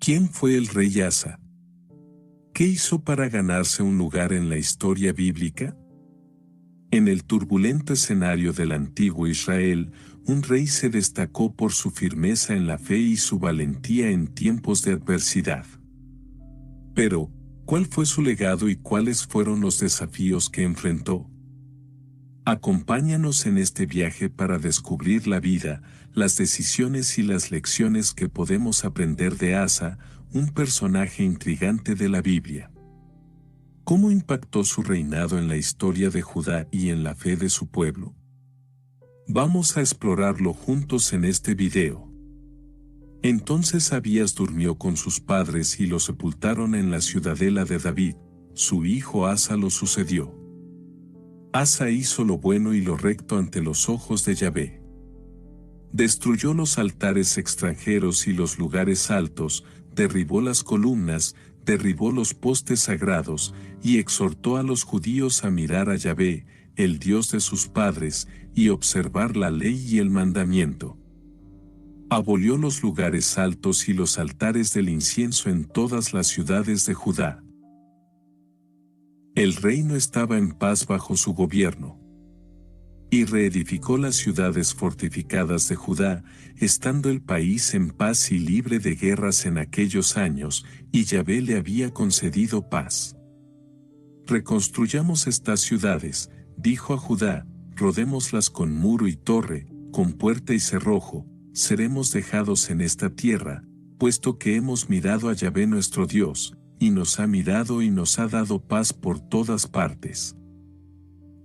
¿Quién fue el rey Asa? ¿Qué hizo para ganarse un lugar en la historia bíblica? En el turbulento escenario del antiguo Israel, un rey se destacó por su firmeza en la fe y su valentía en tiempos de adversidad. Pero, ¿cuál fue su legado y cuáles fueron los desafíos que enfrentó? Acompáñanos en este viaje para descubrir la vida, las decisiones y las lecciones que podemos aprender de Asa, un personaje intrigante de la Biblia. ¿Cómo impactó su reinado en la historia de Judá y en la fe de su pueblo? Vamos a explorarlo juntos en este video. Entonces Abías durmió con sus padres y lo sepultaron en la ciudadela de David. Su hijo Asa lo sucedió. Asa hizo lo bueno y lo recto ante los ojos de Yahvé. Destruyó los altares extranjeros y los lugares altos, derribó las columnas, derribó los postes sagrados, y exhortó a los judíos a mirar a Yahvé, el Dios de sus padres, y observar la ley y el mandamiento. Abolió los lugares altos y los altares del incienso en todas las ciudades de Judá. El reino estaba en paz bajo su gobierno. Y reedificó las ciudades fortificadas de Judá, estando el país en paz y libre de guerras en aquellos años, y Yahvé le había concedido paz. Reconstruyamos estas ciudades, dijo a Judá, rodémoslas con muro y torre, con puerta y cerrojo, seremos dejados en esta tierra, puesto que hemos mirado a Yahvé nuestro Dios, y nos ha mirado y nos ha dado paz por todas partes.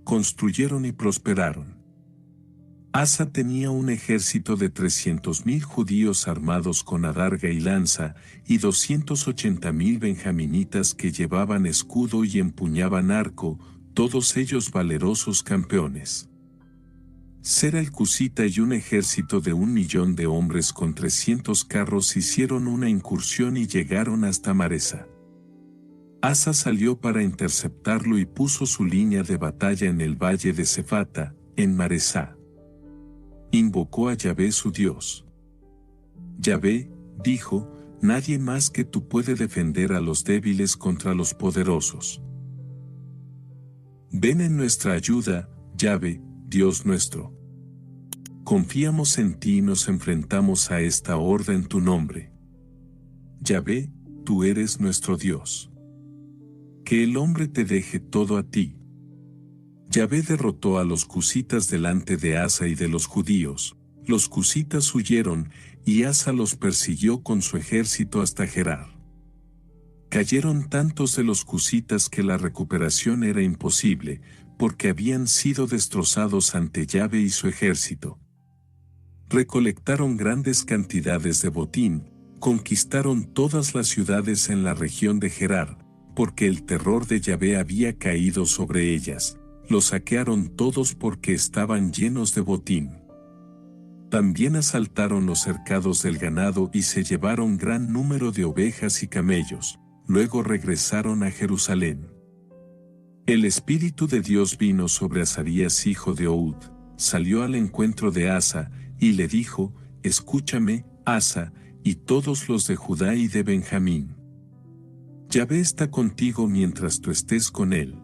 Construyeron y prosperaron. Asa tenía un ejército de 300,000 judíos armados con adarga y lanza, y 280,000 benjaminitas que llevaban escudo y empuñaban arco, todos ellos valerosos campeones. Sera el cusita y un ejército de 1,000,000 de hombres con 300 carros hicieron una incursión y llegaron hasta Maresa. Asa salió para interceptarlo y puso su línea de batalla en el valle de Cefata, en Maresá. Invocó a Yahvé su Dios. Yahvé, dijo, nadie más que tú puede defender a los débiles contra los poderosos. Ven en nuestra ayuda, Yahvé, Dios nuestro. Confiamos en ti y nos enfrentamos a esta horda en tu nombre. Yahvé, tú eres nuestro Dios. Que el hombre te deje todo a ti. Yahvé derrotó a los cusitas delante de Asa y de los judíos. Los cusitas huyeron, y Asa los persiguió con su ejército hasta Gerar. Cayeron tantos de los cusitas que la recuperación era imposible, porque habían sido destrozados ante Yahvé y su ejército. Recolectaron grandes cantidades de botín, conquistaron todas las ciudades en la región de Gerar, porque el terror de Yahvé había caído sobre ellas. Los saquearon todos porque estaban llenos de botín. También asaltaron los cercados del ganado y se llevaron gran número de ovejas y camellos. Luego regresaron a Jerusalén. El Espíritu de Dios vino sobre Azarías hijo de Ohud, salió al encuentro de Asa, y le dijo, escúchame, Asa, y todos los de Judá y de Benjamín. Yahvé está contigo mientras tú estés con él.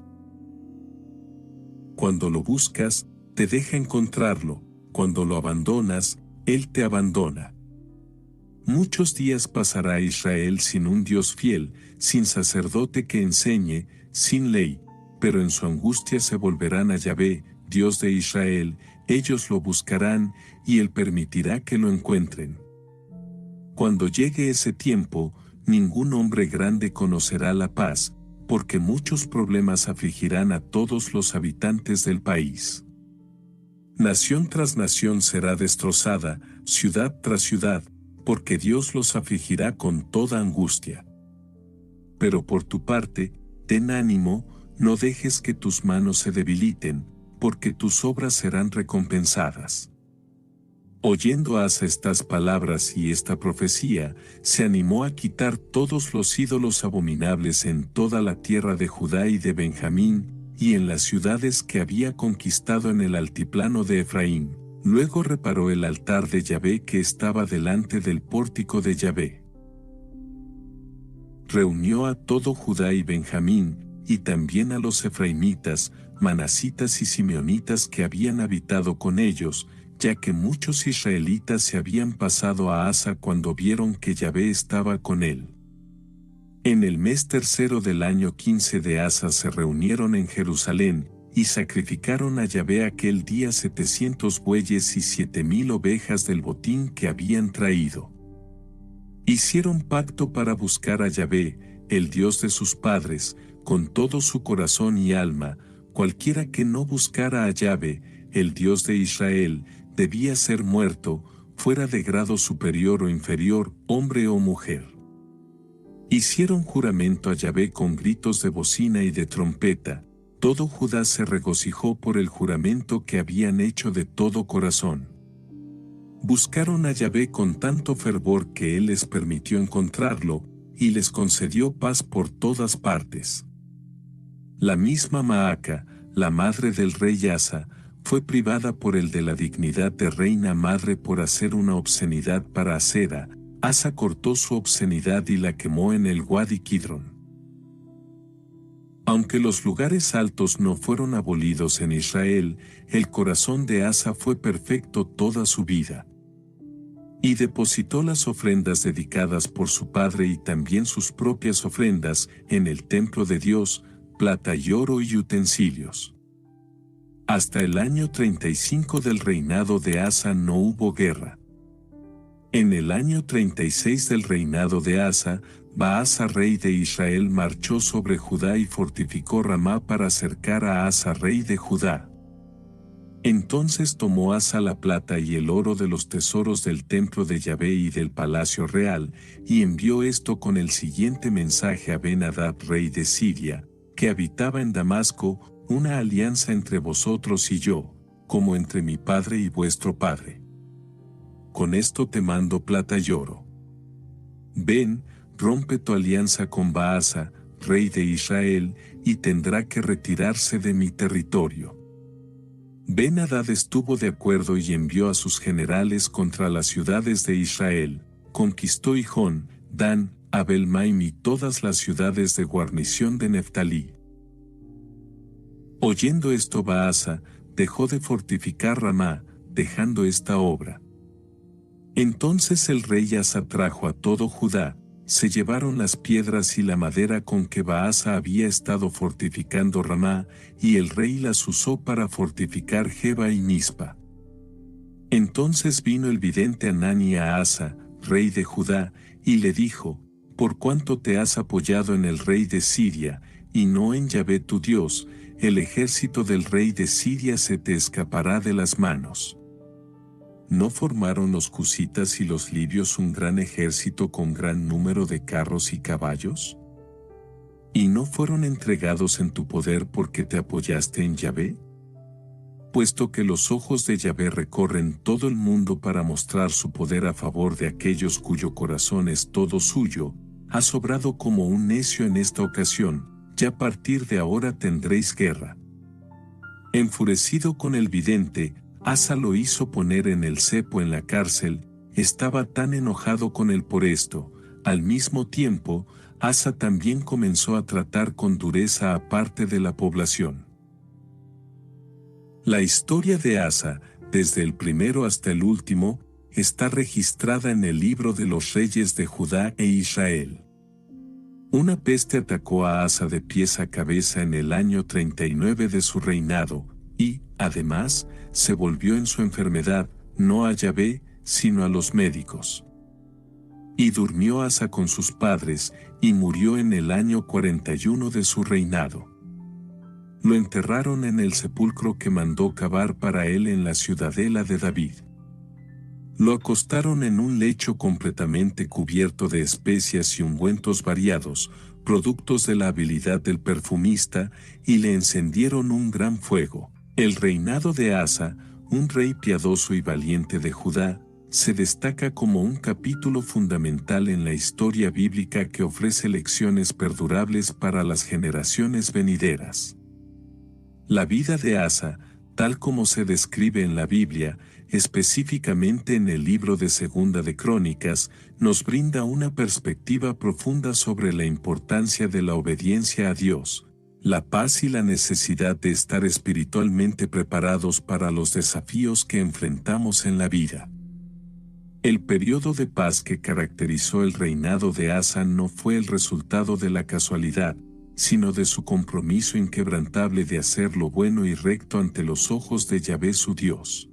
Cuando lo buscas, te deja encontrarlo, cuando lo abandonas, él te abandona. Muchos días pasará Israel sin un Dios fiel, sin sacerdote que enseñe, sin ley, pero en su angustia se volverán a Yahvé, Dios de Israel, ellos lo buscarán, y él permitirá que lo encuentren. Cuando llegue ese tiempo, ningún hombre grande conocerá la paz, porque muchos problemas afligirán a todos los habitantes del país. Nación tras nación será destrozada, ciudad tras ciudad, porque Dios los afligirá con toda angustia. Pero por tu parte, ten ánimo, no dejes que tus manos se debiliten, porque tus obras serán recompensadas. Oyendo Asa estas palabras y esta profecía, se animó a quitar todos los ídolos abominables en toda la tierra de Judá y de Benjamín, y en las ciudades que había conquistado en el altiplano de Efraín. Luego reparó el altar de Yahvé que estaba delante del pórtico de Yahvé. reunió a todo Judá y Benjamín, y también a los efraimitas, manasitas y simeonitas que habían habitado con ellos, ya que muchos israelitas se habían pasado a Asa cuando vieron que Yahvé estaba con él. En el mes tercero del año 15 de Asa se reunieron en Jerusalén, y sacrificaron a Yahvé aquel día 700 bueyes y 7000 ovejas del botín que habían traído. Hicieron pacto para buscar a Yahvé, el Dios de sus padres, con todo su corazón y alma. Cualquiera que no buscara a Yahvé, el Dios de Israel, debía ser muerto, fuera de grado superior o inferior, hombre o mujer. Hicieron juramento a Yahvé con gritos de bocina y de trompeta. Todo Judá se regocijó por el juramento que habían hecho de todo corazón. Buscaron a Yahvé con tanto fervor que él les permitió encontrarlo, y les concedió paz por todas partes. La misma Maaca, la madre del rey Asa, fue privada por él de la dignidad de reina madre por hacer una obscenidad para Asera. Asa cortó su obscenidad y la quemó en el Wadi Kidron. Aunque los lugares altos no fueron abolidos en Israel, el corazón de Asa fue perfecto toda su vida. Y depositó las ofrendas dedicadas por su padre y también sus propias ofrendas en el templo de Dios, plata y oro y utensilios. Hasta el año 35 del reinado de Asa no hubo guerra. En el año 36 del reinado de Asa, Baasa rey de Israel marchó sobre Judá y fortificó Ramá para acercar a Asa rey de Judá. Entonces tomó Asa la plata y el oro de los tesoros del templo de Yahvé y del palacio real, y envió esto con el siguiente mensaje a Ben-Hadad rey de Siria, que habitaba en Damasco: una alianza entre vosotros y yo, como entre mi padre y vuestro padre. Con esto te mando plata y oro. Ven, rompe tu alianza con Baasa, rey de Israel, y tendrá que retirarse de mi territorio. Ben-Hadad estuvo de acuerdo y envió a sus generales contra las ciudades de Israel, conquistó Hijón, Dan, Abel-Maim y todas las ciudades de guarnición de Neftalí. Oyendo esto Baasa, dejó de fortificar Ramá, dejando esta obra. Entonces el rey Asa trajo a todo Judá, se llevaron las piedras y la madera con que Baasa había estado fortificando Ramá, y el rey las usó para fortificar Geba y Mizpa. Entonces vino el vidente Hanani a Asa, rey de Judá, y le dijo: por cuanto te has apoyado en el rey de Siria, y no en Yahvé tu Dios, el ejército del rey de Siria se te escapará de las manos. ¿No formaron los cusitas y los libios un gran ejército con gran número de carros y caballos? ¿Y no fueron entregados en tu poder porque te apoyaste en Yahvé? Puesto que los ojos de Yahvé recorren todo el mundo para mostrar su poder a favor de aquellos cuyo corazón es todo suyo, has obrado como un necio en esta ocasión, ya a partir de ahora tendréis guerra. Enfurecido con el vidente, Asa lo hizo poner en el cepo en la cárcel. Estaba tan enojado con él por esto. Al mismo tiempo, Asa también comenzó a tratar con dureza a parte de la población. La historia de Asa, desde el primero hasta el último, está registrada en el libro de los reyes de Judá e Israel. Una peste atacó a Asa de pies a cabeza en el año 39 de su reinado, y, además, se volvió en su enfermedad, no a Yahvé, sino a los médicos. Y durmió Asa con sus padres, y murió en el año 41 de su reinado. Lo enterraron en el sepulcro que mandó cavar para él en la ciudadela de David. Lo acostaron en un lecho completamente cubierto de especias y ungüentos variados, productos de la habilidad del perfumista, y le encendieron un gran fuego. El reinado de Asa, un rey piadoso y valiente de Judá, se destaca como un capítulo fundamental en la historia bíblica que ofrece lecciones perdurables para las generaciones venideras. La vida de Asa, tal como se describe en la Biblia, específicamente en el libro de Segunda de Crónicas, nos brinda una perspectiva profunda sobre la importancia de la obediencia a Dios, la paz y la necesidad de estar espiritualmente preparados para los desafíos que enfrentamos en la vida. El periodo de paz que caracterizó el reinado de Asa no fue el resultado de la casualidad, sino de su compromiso inquebrantable de hacer lo bueno y recto ante los ojos de Yahvé su Dios.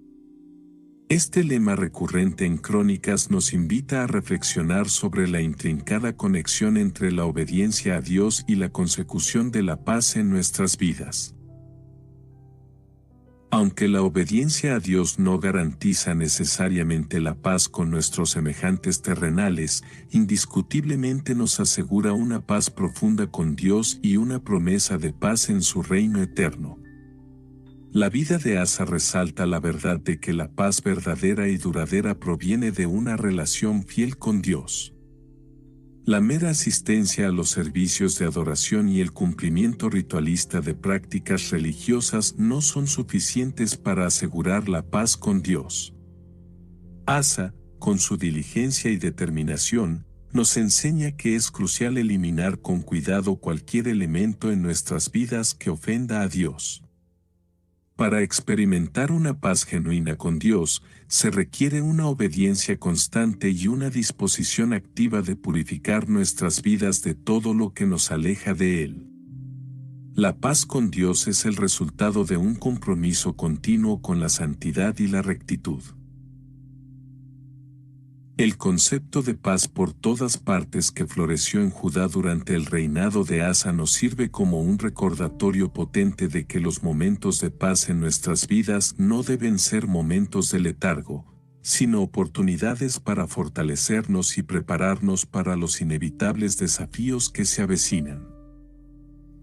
Este lema recurrente en Crónicas nos invita a reflexionar sobre la intrincada conexión entre la obediencia a Dios y la consecución de la paz en nuestras vidas. Aunque la obediencia a Dios no garantiza necesariamente la paz con nuestros semejantes terrenales, indiscutiblemente nos asegura una paz profunda con Dios y una promesa de paz en su reino eterno. La vida de Asa resalta la verdad de que la paz verdadera y duradera proviene de una relación fiel con Dios. La mera asistencia a los servicios de adoración y el cumplimiento ritualista de prácticas religiosas no son suficientes para asegurar la paz con Dios. Asa, con su diligencia y determinación, nos enseña que es crucial eliminar con cuidado cualquier elemento en nuestras vidas que ofenda a Dios. Para experimentar una paz genuina con Dios, se requiere una obediencia constante y una disposición activa de purificar nuestras vidas de todo lo que nos aleja de Él. La paz con Dios es el resultado de un compromiso continuo con la santidad y la rectitud. El concepto de paz por todas partes que floreció en Judá durante el reinado de Asa nos sirve como un recordatorio potente de que los momentos de paz en nuestras vidas no deben ser momentos de letargo, sino oportunidades para fortalecernos y prepararnos para los inevitables desafíos que se avecinan.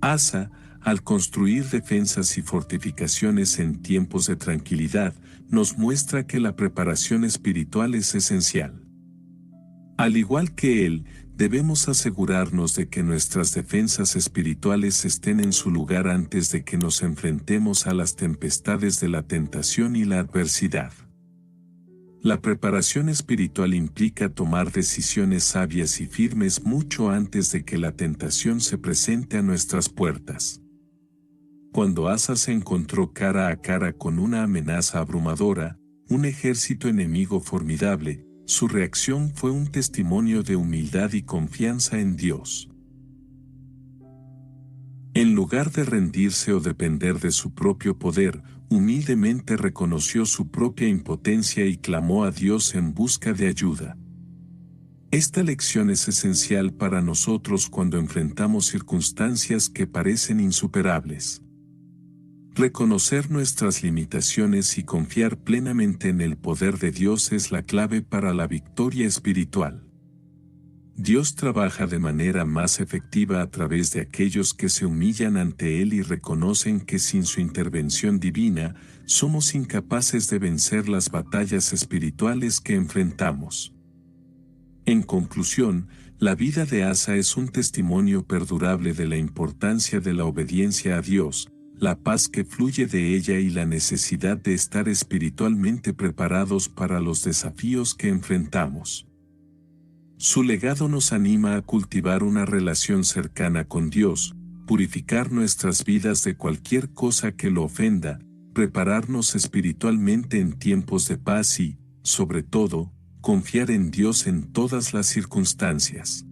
Asa, al construir defensas y fortificaciones en tiempos de tranquilidad, nos muestra que la preparación espiritual es esencial. Al igual que él, debemos asegurarnos de que nuestras defensas espirituales estén en su lugar antes de que nos enfrentemos a las tempestades de la tentación y la adversidad. La preparación espiritual implica tomar decisiones sabias y firmes mucho antes de que la tentación se presente a nuestras puertas. Cuando Asa se encontró cara a cara con una amenaza abrumadora, un ejército enemigo formidable, su reacción fue un testimonio de humildad y confianza en Dios. En lugar de rendirse o depender de su propio poder, humildemente reconoció su propia impotencia y clamó a Dios en busca de ayuda. Esta lección es esencial para nosotros cuando enfrentamos circunstancias que parecen insuperables. Reconocer nuestras limitaciones y confiar plenamente en el poder de Dios es la clave para la victoria espiritual. Dios trabaja de manera más efectiva a través de aquellos que se humillan ante Él y reconocen que sin su intervención divina, somos incapaces de vencer las batallas espirituales que enfrentamos. En conclusión, la vida de Asa es un testimonio perdurable de la importancia de la obediencia a Dios, la paz que fluye de ella y la necesidad de estar espiritualmente preparados para los desafíos que enfrentamos. Su legado nos anima a cultivar una relación cercana con Dios, purificar nuestras vidas de cualquier cosa que lo ofenda, prepararnos espiritualmente en tiempos de paz y, sobre todo, confiar en Dios en todas las circunstancias.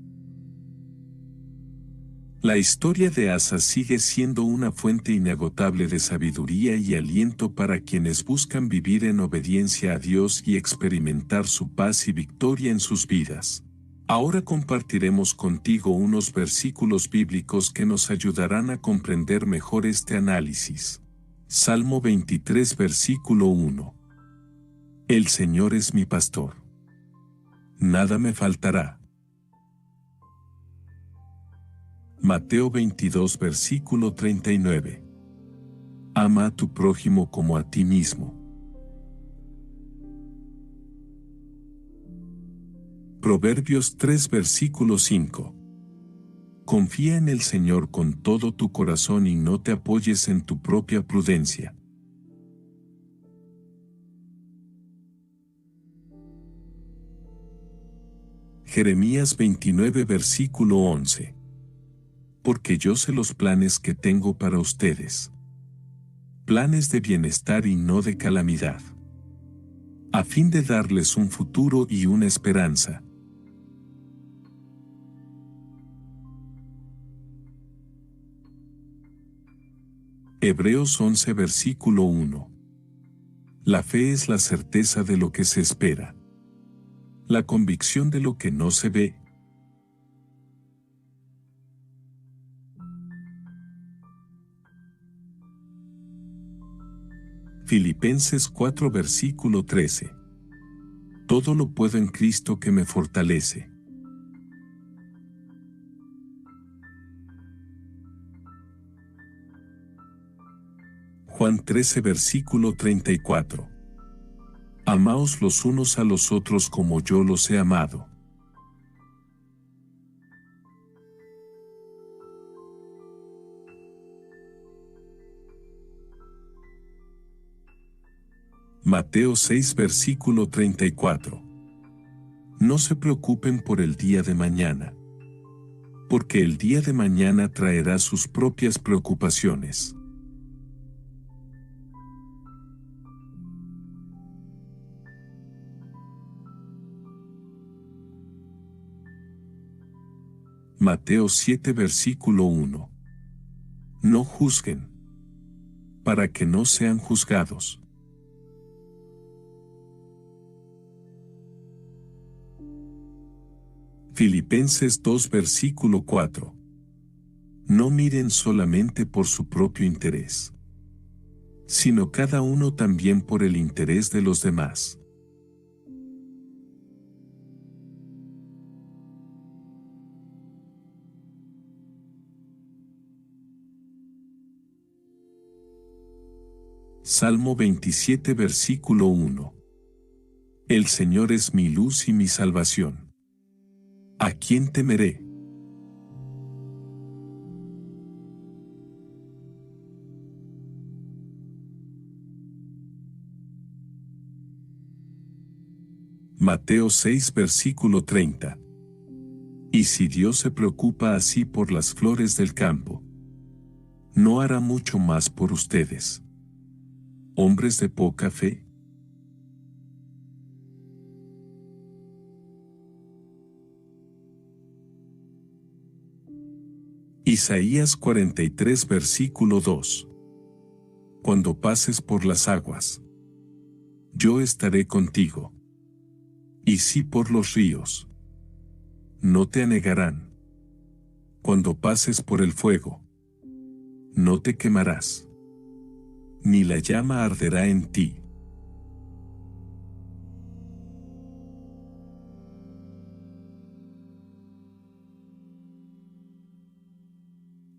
La historia de Asa sigue siendo una fuente inagotable de sabiduría y aliento para quienes buscan vivir en obediencia a Dios y experimentar su paz y victoria en sus vidas. Ahora compartiremos contigo unos versículos bíblicos que nos ayudarán a comprender mejor este análisis. Salmo 23, versículo 1. El Señor es mi pastor. Nada me faltará. Mateo 22, versículo 39. Ama a tu prójimo como a ti mismo. Proverbios 3, versículo 5. Confía en el Señor con todo tu corazón y no te apoyes en tu propia prudencia. Jeremías 29 versículo 11. Porque yo sé los planes que tengo para ustedes. Planes de bienestar y no de calamidad. A fin de darles un futuro y una esperanza. Hebreos 11 versículo 1. La fe es la certeza de lo que se espera. La convicción de lo que no se ve. Filipenses 4 versículo 13. Todo lo puedo en Cristo que me fortalece. Juan 13 versículo 34. Amaos los unos a los otros como yo los he amado. Mateo 6 versículo 34. No se preocupen por el día de mañana, porque el día de mañana traerá sus propias preocupaciones. Mateo 7 versículo 1. No juzguen, para que no sean juzgados. Filipenses 2 versículo 4. No miren solamente por su propio interés, sino cada uno también por el interés de los demás. Salmo 27 versículo 1. El Señor es mi luz y mi salvación. ¿A quién temeré? Mateo 6 versículo 30. Y si Dios se preocupa así por las flores del campo, ¿no hará mucho más por ustedes, hombres de poca fe? Isaías 43 versículo 2. Cuando pases por las aguas, yo estaré contigo. Y si por los ríos, no te anegarán. Cuando pases por el fuego, no te quemarás, ni la llama arderá en ti.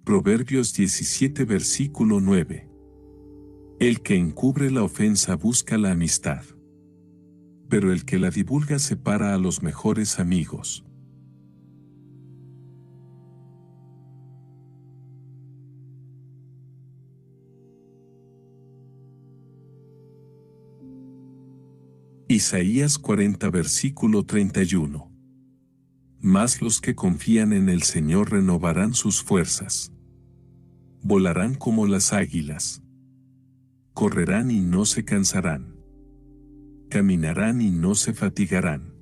Proverbios 17 versículo 9. El que encubre la ofensa busca la amistad, pero el que la divulga separa a los mejores amigos. Isaías 40 versículo 31. Mas los que confían en el Señor renovarán sus fuerzas. Volarán como las águilas. Correrán y no se cansarán. Caminarán y no se fatigarán.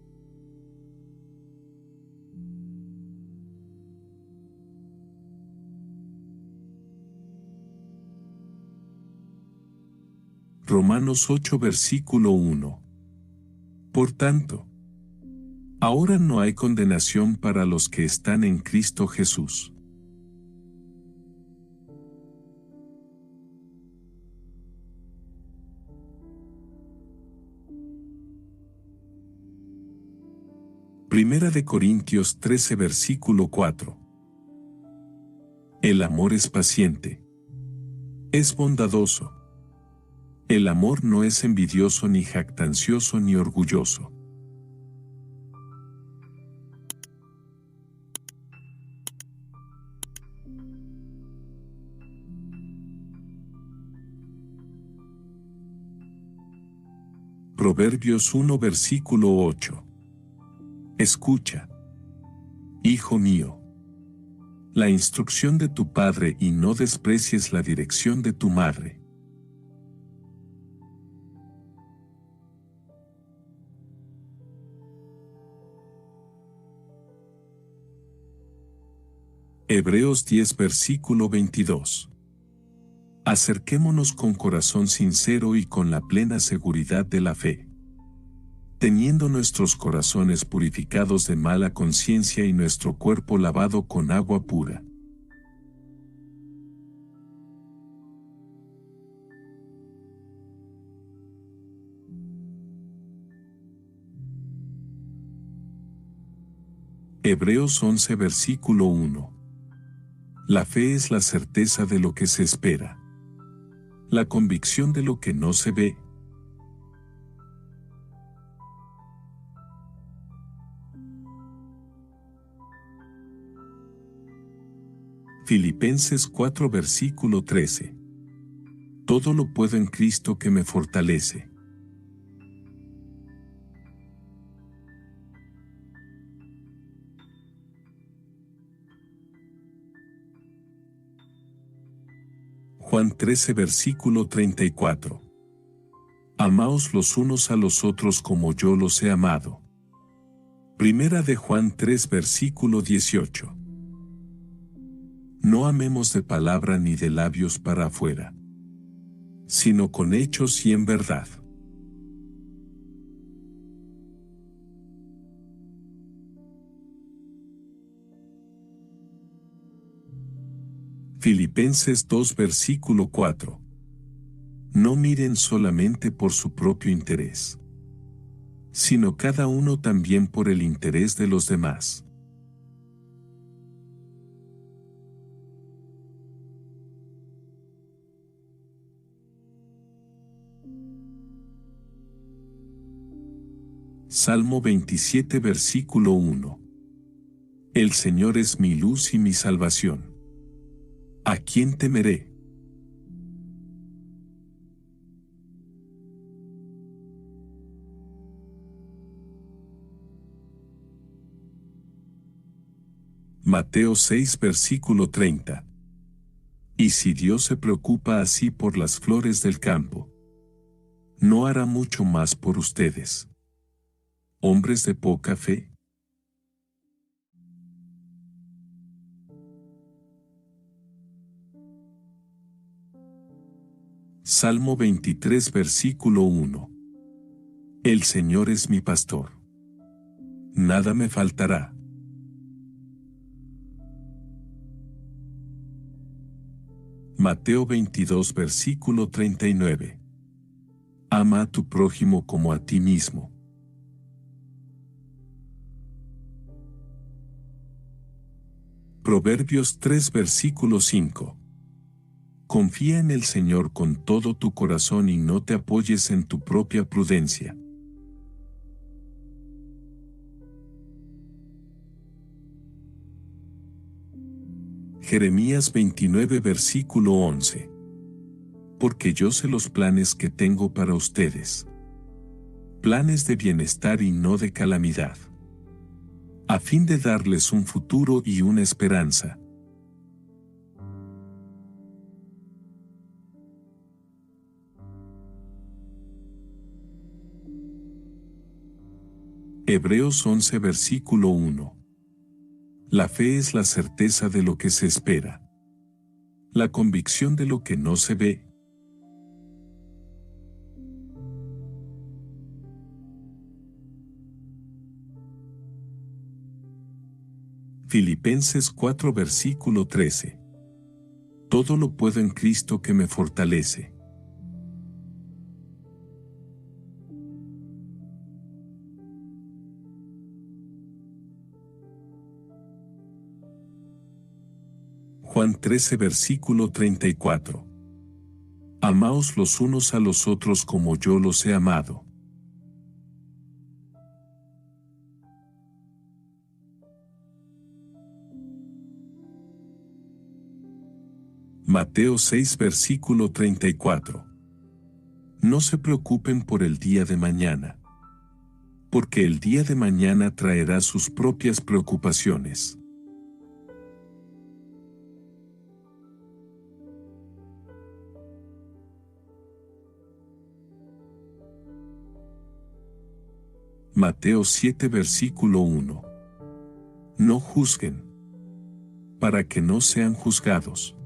Romanos 8 versículo 1. Por tanto, ahora no hay condenación para los que están en Cristo Jesús. Primera de Corintios 13 versículo 4. El amor es paciente. Es bondadoso. El amor no es envidioso ni jactancioso ni orgulloso. Proverbios 1 versículo 8. Escucha, Hijo mío, la instrucción de tu padre y no desprecies la dirección de tu madre. Hebreos 10 versículo 22. Acerquémonos con corazón sincero y con la plena seguridad de la fe, teniendo nuestros corazones purificados de mala conciencia y nuestro cuerpo lavado con agua pura. Hebreos 11 versículo 1. La fe es la certeza de lo que se espera, la convicción de lo que no se ve. Filipenses 4 versículo 13. Todo lo puedo en Cristo que me fortalece. Juan 13 versículo 34. Amaos los unos a los otros como yo los he amado. Primera de Juan 3 versículo 18. No amemos de palabra ni de labios para afuera, sino con hechos y en verdad. Filipenses 2 versículo 4. No miren solamente por su propio interés, sino cada uno también por el interés de los demás. Salmo 27 versículo 1. El Señor es mi luz y mi salvación. ¿A quién temeré? Mateo 6 versículo 30. Y si Dios se preocupa así por las flores del campo, ¿no hará mucho más por ustedes, hombres de poca fe? Salmo 23 versículo 1. El Señor es mi pastor. Nada me faltará. Mateo 22 versículo 39. Ama a tu prójimo como a ti mismo. Proverbios 3 versículo 5. Confía en el Señor con todo tu corazón y no te apoyes en tu propia prudencia. Jeremías 29 versículo 11. Porque yo sé los planes que tengo para ustedes. Planes de bienestar y no de calamidad, a fin de darles un futuro y una esperanza. Hebreos 11 versículo 1. La fe es la certeza de lo que se espera, la convicción de lo que no se ve. Filipenses 4 versículo 13. Todo lo puedo en Cristo que me fortalece. Juan 13 versículo 34. Amaos los unos a los otros como yo los he amado. Mateo 6 versículo 34. No se preocupen por el día de mañana, porque el día de mañana traerá sus propias preocupaciones. Mateo 7 versículo 1. No juzguen, para que no sean juzgados.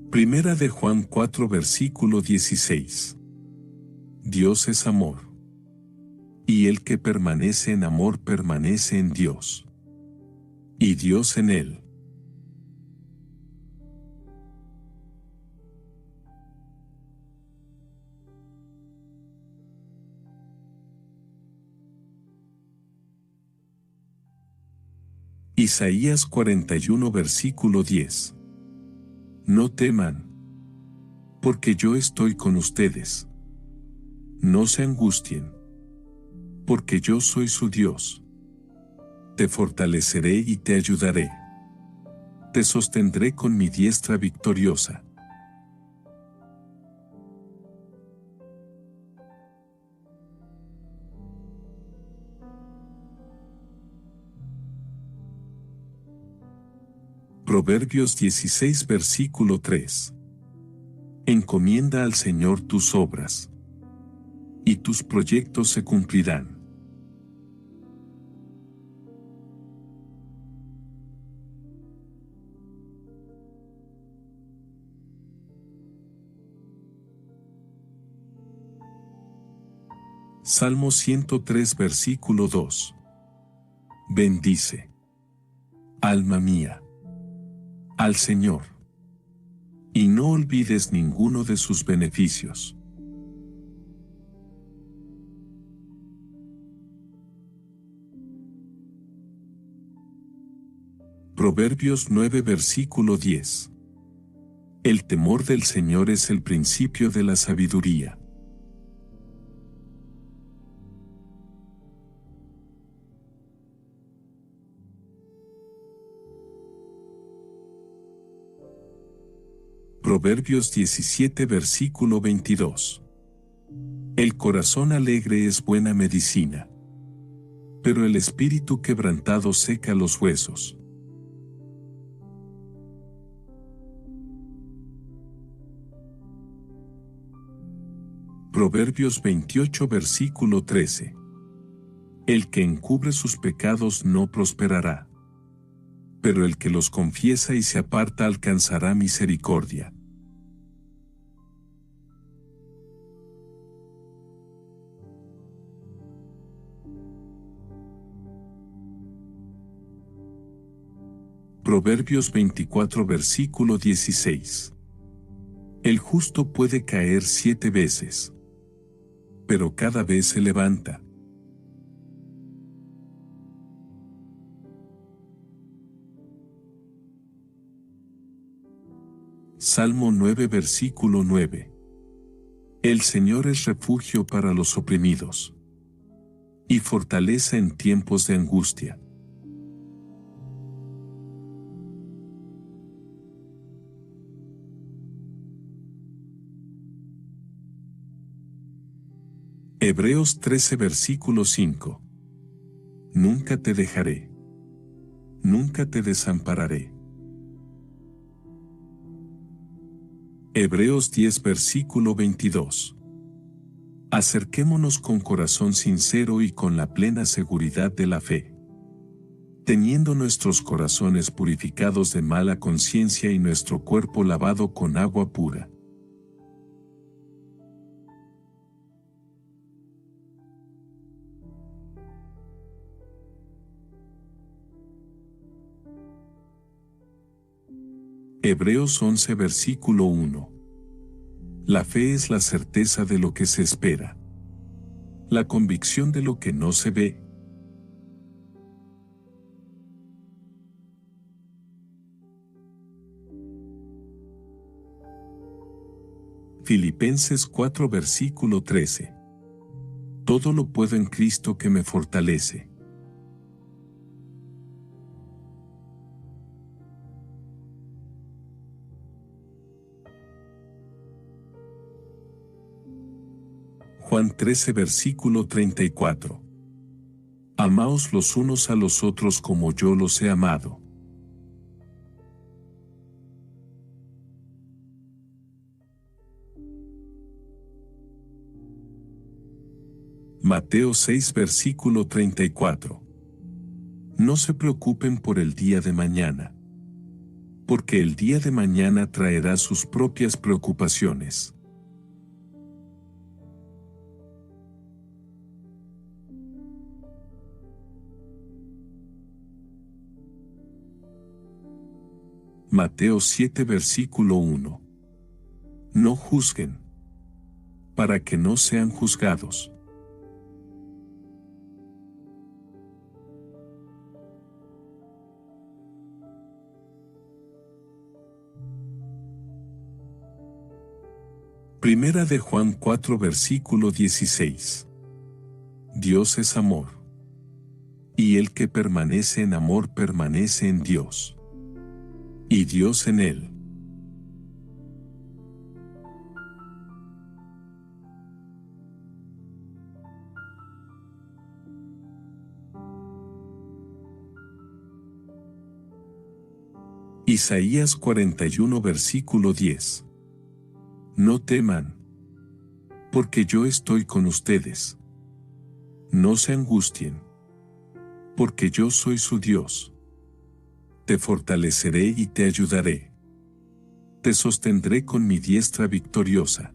Primera de Juan 4 versículo 16. Dios es amor. Y el que permanece en amor permanece en Dios. Y Dios en él. Isaías 41 versículo 10. No teman, porque yo estoy con ustedes. No se angustien, porque yo soy su Dios. Te fortaleceré y te ayudaré. Te sostendré con mi diestra victoriosa. Proverbios 16 versículo 3. Encomienda al Señor tus obras, y tus proyectos se cumplirán. Salmo 103 versículo 2. Bendice, alma mía, al Señor, y no olvides ninguno de sus beneficios. Proverbios 9 versículo 10. El temor del Señor es el principio de la sabiduría. Proverbios 17 versículo 22. El corazón alegre es buena medicina, pero el espíritu quebrantado seca los huesos. Proverbios 28 versículo 13. El que encubre sus pecados no prosperará, pero el que los confiesa y se aparta alcanzará misericordia. Proverbios 24 versículo 16. El justo puede caer 7 veces, pero cada vez se levanta. Salmo 9 versículo 9. El Señor es refugio para los oprimidos, y fortaleza en tiempos de angustia. Hebreos 13 versículo 5. Nunca te dejaré. Nunca te desampararé. Hebreos 10 versículo 22. Acerquémonos con corazón sincero y con la plena seguridad de la fe, teniendo nuestros corazones purificados de mala conciencia y nuestro cuerpo lavado con agua pura. Hebreos 11 versículo 1. La fe es la certeza de lo que se espera, la convicción de lo que no se ve. Filipenses 4 versículo 13. Todo lo puedo en Cristo que me fortalece. Juan 13 versículo 34. Amaos los unos a los otros como yo los he amado. Mateo 6 versículo 34. No se preocupen por el día de mañana, porque el día de mañana traerá sus propias preocupaciones. Mateo 7 versículo 1. No juzguen, para que no sean juzgados. Primera de Juan 4 versículo 16. Dios es amor. Y el que permanece en amor permanece en Dios. Y Dios en él. Isaías 41 versículo 10. No teman, porque yo estoy con ustedes. No se angustien, porque yo soy su Dios. Te fortaleceré y te ayudaré. Te sostendré con mi diestra victoriosa.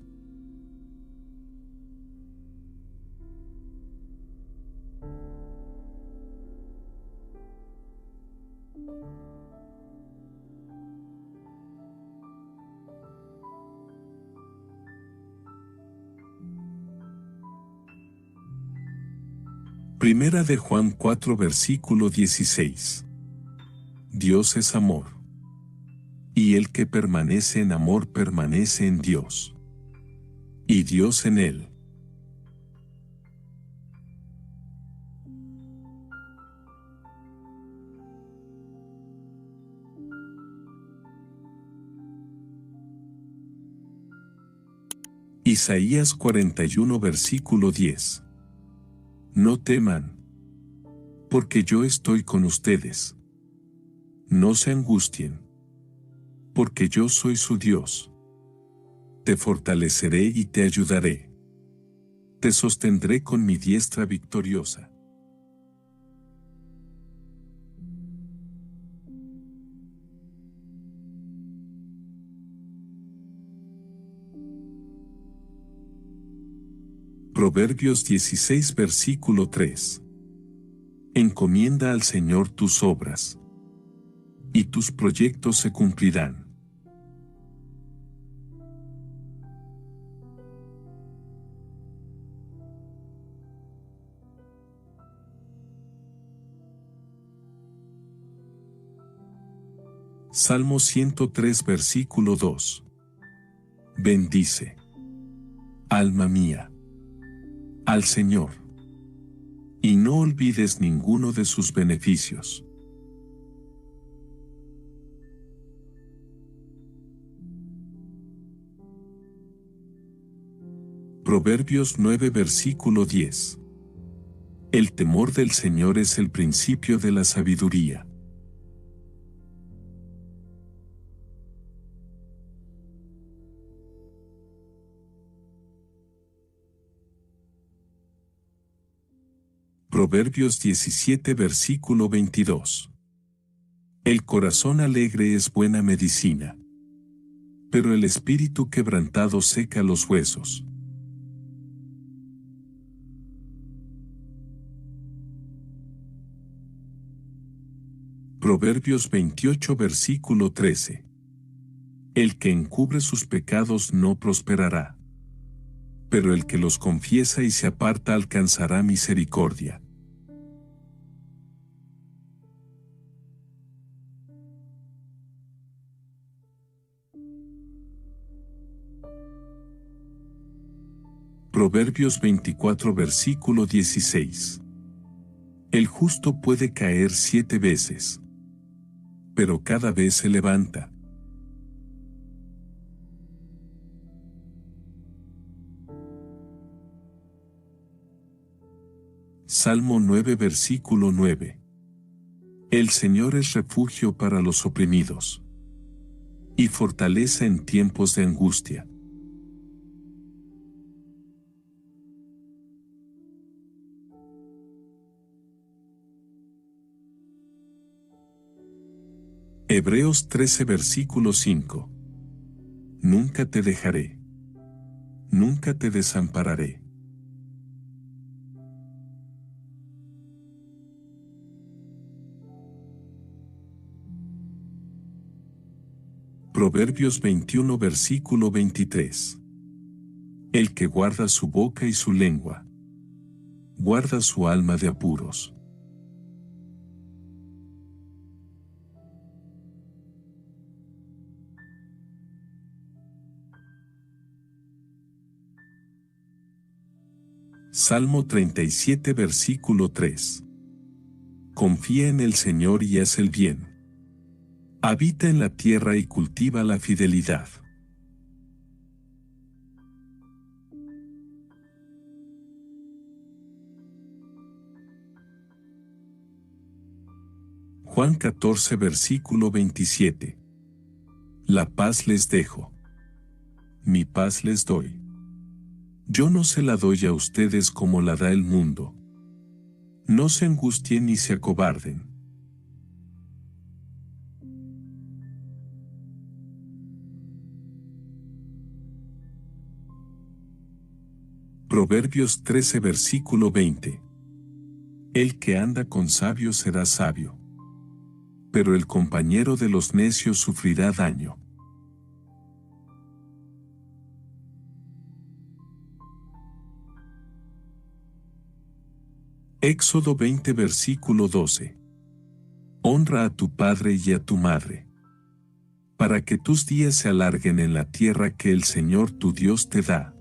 Primera de Juan 4 versículo 16. Dios es amor. Y el que permanece en amor permanece en Dios. Y Dios en él. Isaías 41 versículo 10. No teman, porque yo estoy con ustedes. No se angustien, porque yo soy su Dios. Te fortaleceré y te ayudaré. Te sostendré con mi diestra victoriosa. Proverbios 16 versículo 3. Encomienda al Señor tus obras, y tus proyectos se cumplirán. Salmo 103 versículo 2. Bendice, alma mía, al Señor, y no olvides ninguno de sus beneficios. Proverbios 9 versículo 10. El temor del Señor es el principio de la sabiduría. Proverbios 17 versículo 22. El corazón alegre es buena medicina, pero el espíritu quebrantado seca los huesos. Proverbios 28 versículo 13. El que encubre sus pecados no prosperará, pero el que los confiesa y se aparta alcanzará misericordia. Proverbios 24 versículo 16. El justo puede caer 7 veces, pero cada vez se levanta. Salmo 9 versículo 9. El Señor es refugio para los oprimidos y fortaleza en tiempos de angustia. Hebreos 13 versículo 5. Nunca te dejaré. Nunca te desampararé. Proverbios 21 versículo 23. El que guarda su boca y su lengua, guarda su alma de apuros. Salmo 37 versículo 3. Confía en el Señor y haz el bien. Habita en la tierra y cultiva la fidelidad. Juan 14 versículo 27. La paz les dejo. Mi paz les doy. Yo no se la doy a ustedes como la da el mundo. No se angustien ni se acobarden. Proverbios 13 versículo 20. El que anda con sabios será sabio, pero el compañero de los necios sufrirá daño. Éxodo 20 versículo 12. Honra a tu padre y a tu madre, para que tus días se alarguen en la tierra que el Señor tu Dios te da.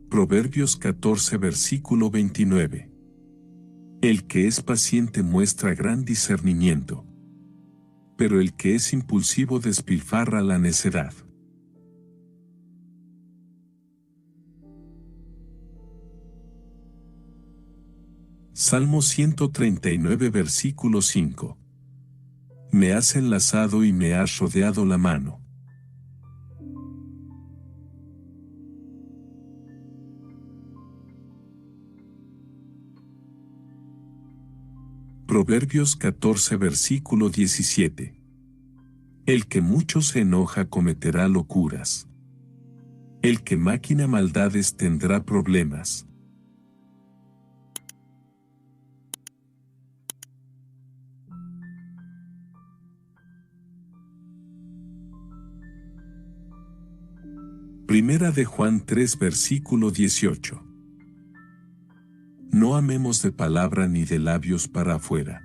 Proverbios 14 versículo 29. El que es paciente muestra gran discernimiento, pero el que es impulsivo despilfarra la necedad. Salmo 139 versículo 5. Me has enlazado y me has rodeado la mano. Proverbios 14 versículo 17. El que mucho se enoja cometerá locuras. El que maquina maldades tendrá problemas. Primera de Juan 3 versículo 18. No amemos de palabra ni de labios para afuera,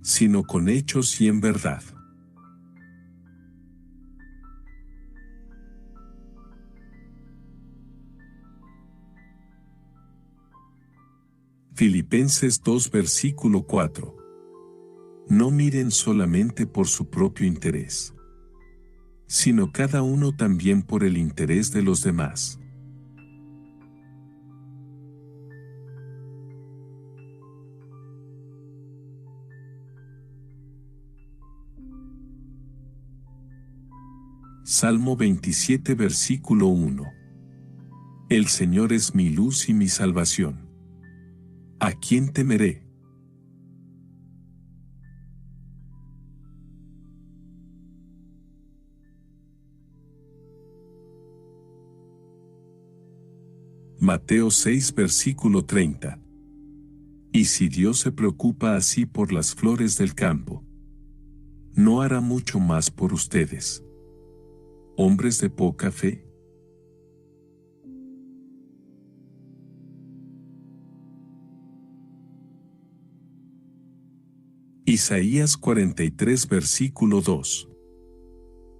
sino con hechos y en verdad. Filipenses 2 versículo 4. No miren solamente por su propio interés, sino cada uno también por el interés de los demás. Salmo 27 versículo 1. El Señor es mi luz y mi salvación. ¿A quién temeré? Mateo 6 versículo 30. Y si Dios se preocupa así por las flores del campo, ¿no hará mucho más por ustedes, hombres de poca fe? Isaías 43 versículo 2.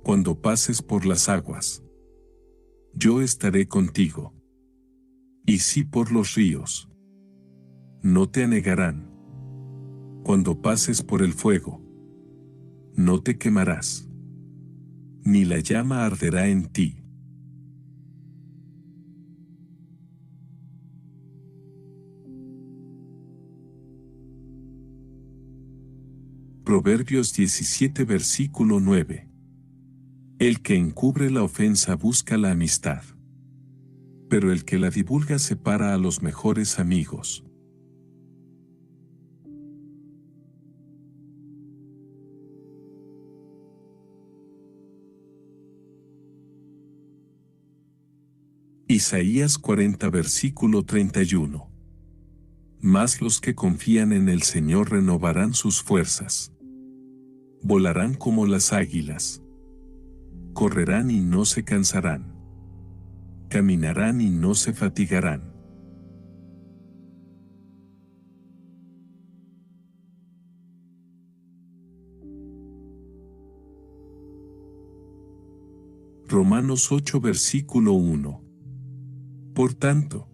Cuando pases por las aguas, yo estaré contigo. Y si por los ríos, no te anegarán. Cuando pases por el fuego, no te quemarás, ni la llama arderá en ti. Proverbios 17 versículo 9. El que encubre la ofensa busca la amistad, pero el que la divulga separa a los mejores amigos. Isaías 40 versículo 31. Mas los que confían en el Señor renovarán sus fuerzas. Volarán como las águilas. Correrán y no se cansarán. Caminarán y no se fatigarán. Romanos 8 versículo 1. Por tanto,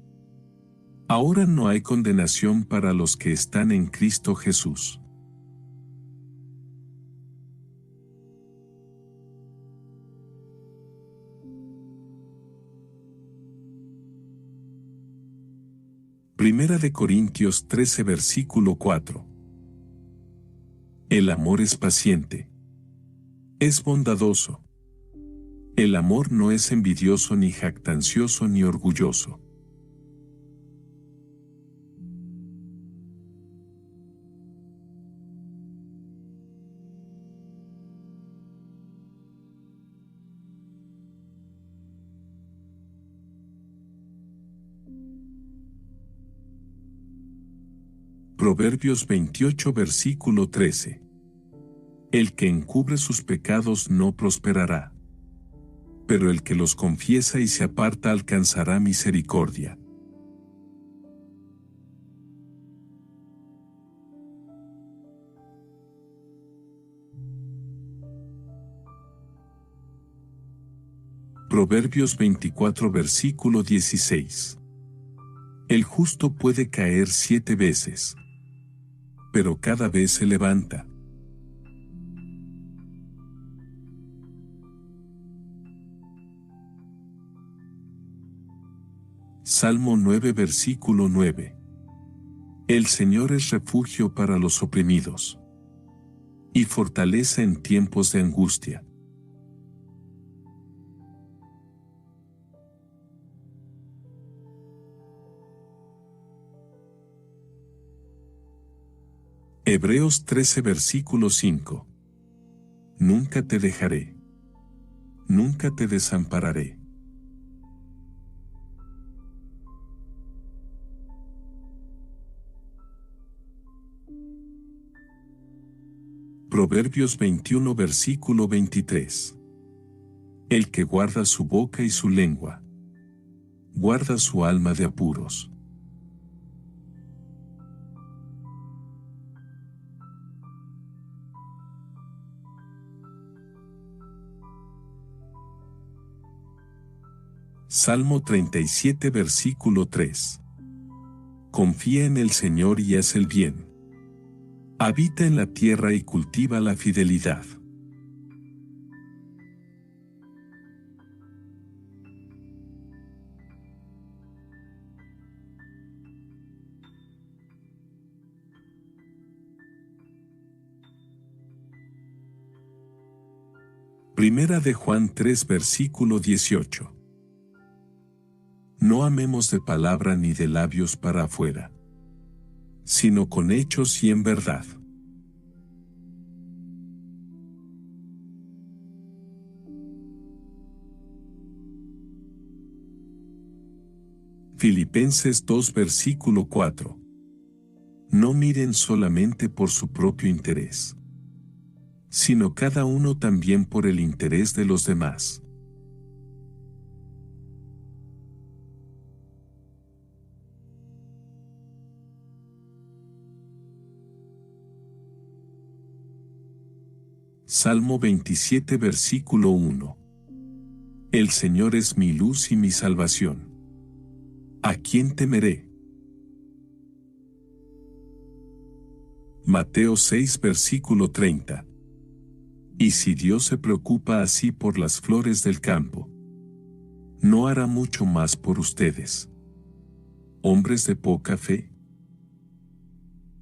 ahora no hay condenación para los que están en Cristo Jesús. Primera de Corintios 13 versículo 4. El amor es paciente. Es bondadoso. El amor no es envidioso ni jactancioso ni orgulloso. Proverbios 28 versículo 13. El que encubre sus pecados no prosperará, pero el que los confiesa y se aparta alcanzará misericordia. Proverbios 24 versículo 16. El justo puede caer 7 veces, pero cada vez se levanta. Salmo 9 versículo 9. El Señor es refugio para los oprimidos y fortaleza en tiempos de angustia. Hebreos 13 versículo 5. Nunca te dejaré. Nunca te desampararé. Proverbios 21 versículo 23. El que guarda su boca y su lengua, guarda su alma de apuros. Salmo 37 versículo 3. Confía en el Señor y haz el bien. Habita en la tierra y cultiva la fidelidad. Primera de Juan 3 versículo 18. No amemos de palabra ni de labios para afuera, sino con hechos y en verdad. Filipenses 2 versículo 4. No miren solamente por su propio interés, sino cada uno también por el interés de los demás. Salmo 27 versículo 1. El Señor es mi luz y mi salvación. ¿A quién temeré? Mateo 6 versículo 30. Y si Dios se preocupa así por las flores del campo, ¿no hará mucho más por ustedes, hombres de poca fe?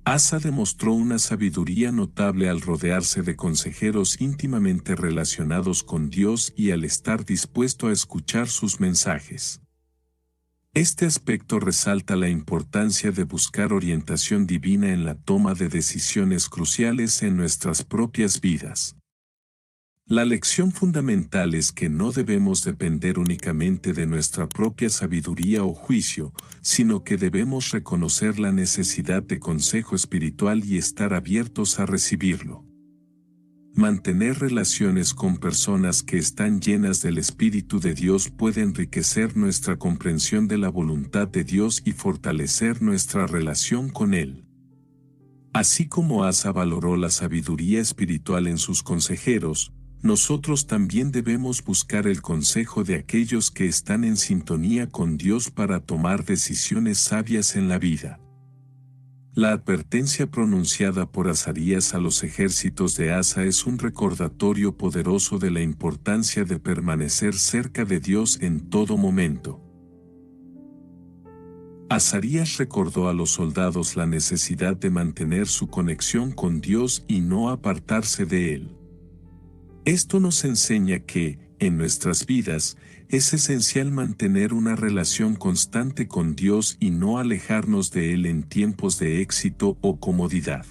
Asa demostró una sabiduría notable al rodearse de consejeros íntimamente relacionados con Dios y al estar dispuesto a escuchar sus mensajes. Este aspecto resalta la importancia de buscar orientación divina en la toma de decisiones cruciales en nuestras propias vidas. La lección fundamental es que no debemos depender únicamente de nuestra propia sabiduría o juicio, sino que debemos reconocer la necesidad de consejo espiritual y estar abiertos a recibirlo. Mantener relaciones con personas que están llenas del Espíritu de Dios puede enriquecer nuestra comprensión de la voluntad de Dios y fortalecer nuestra relación con Él. Así como Asa valoró la sabiduría espiritual en sus consejeros, nosotros también debemos buscar el consejo de aquellos que están en sintonía con Dios para tomar decisiones sabias en la vida. La advertencia pronunciada por Azarías a los ejércitos de Asa es un recordatorio poderoso de la importancia de permanecer cerca de Dios en todo momento. Azarías recordó a los soldados la necesidad de mantener su conexión con Dios y no apartarse de Él. Esto nos enseña que, en nuestras vidas, es esencial mantener una relación constante con Dios y no alejarnos de Él en tiempos de éxito o comodidad.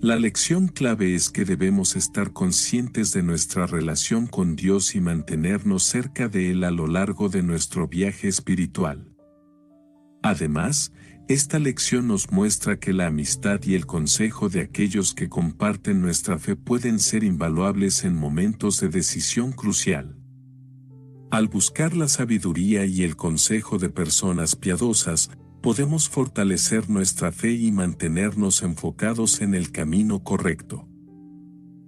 La lección clave es que debemos estar conscientes de nuestra relación con Dios y mantenernos cerca de Él a lo largo de nuestro viaje espiritual. Además, esta lección nos muestra que la amistad y el consejo de aquellos que comparten nuestra fe pueden ser invaluables en momentos de decisión crucial. Al buscar la sabiduría y el consejo de personas piadosas, podemos fortalecer nuestra fe y mantenernos enfocados en el camino correcto.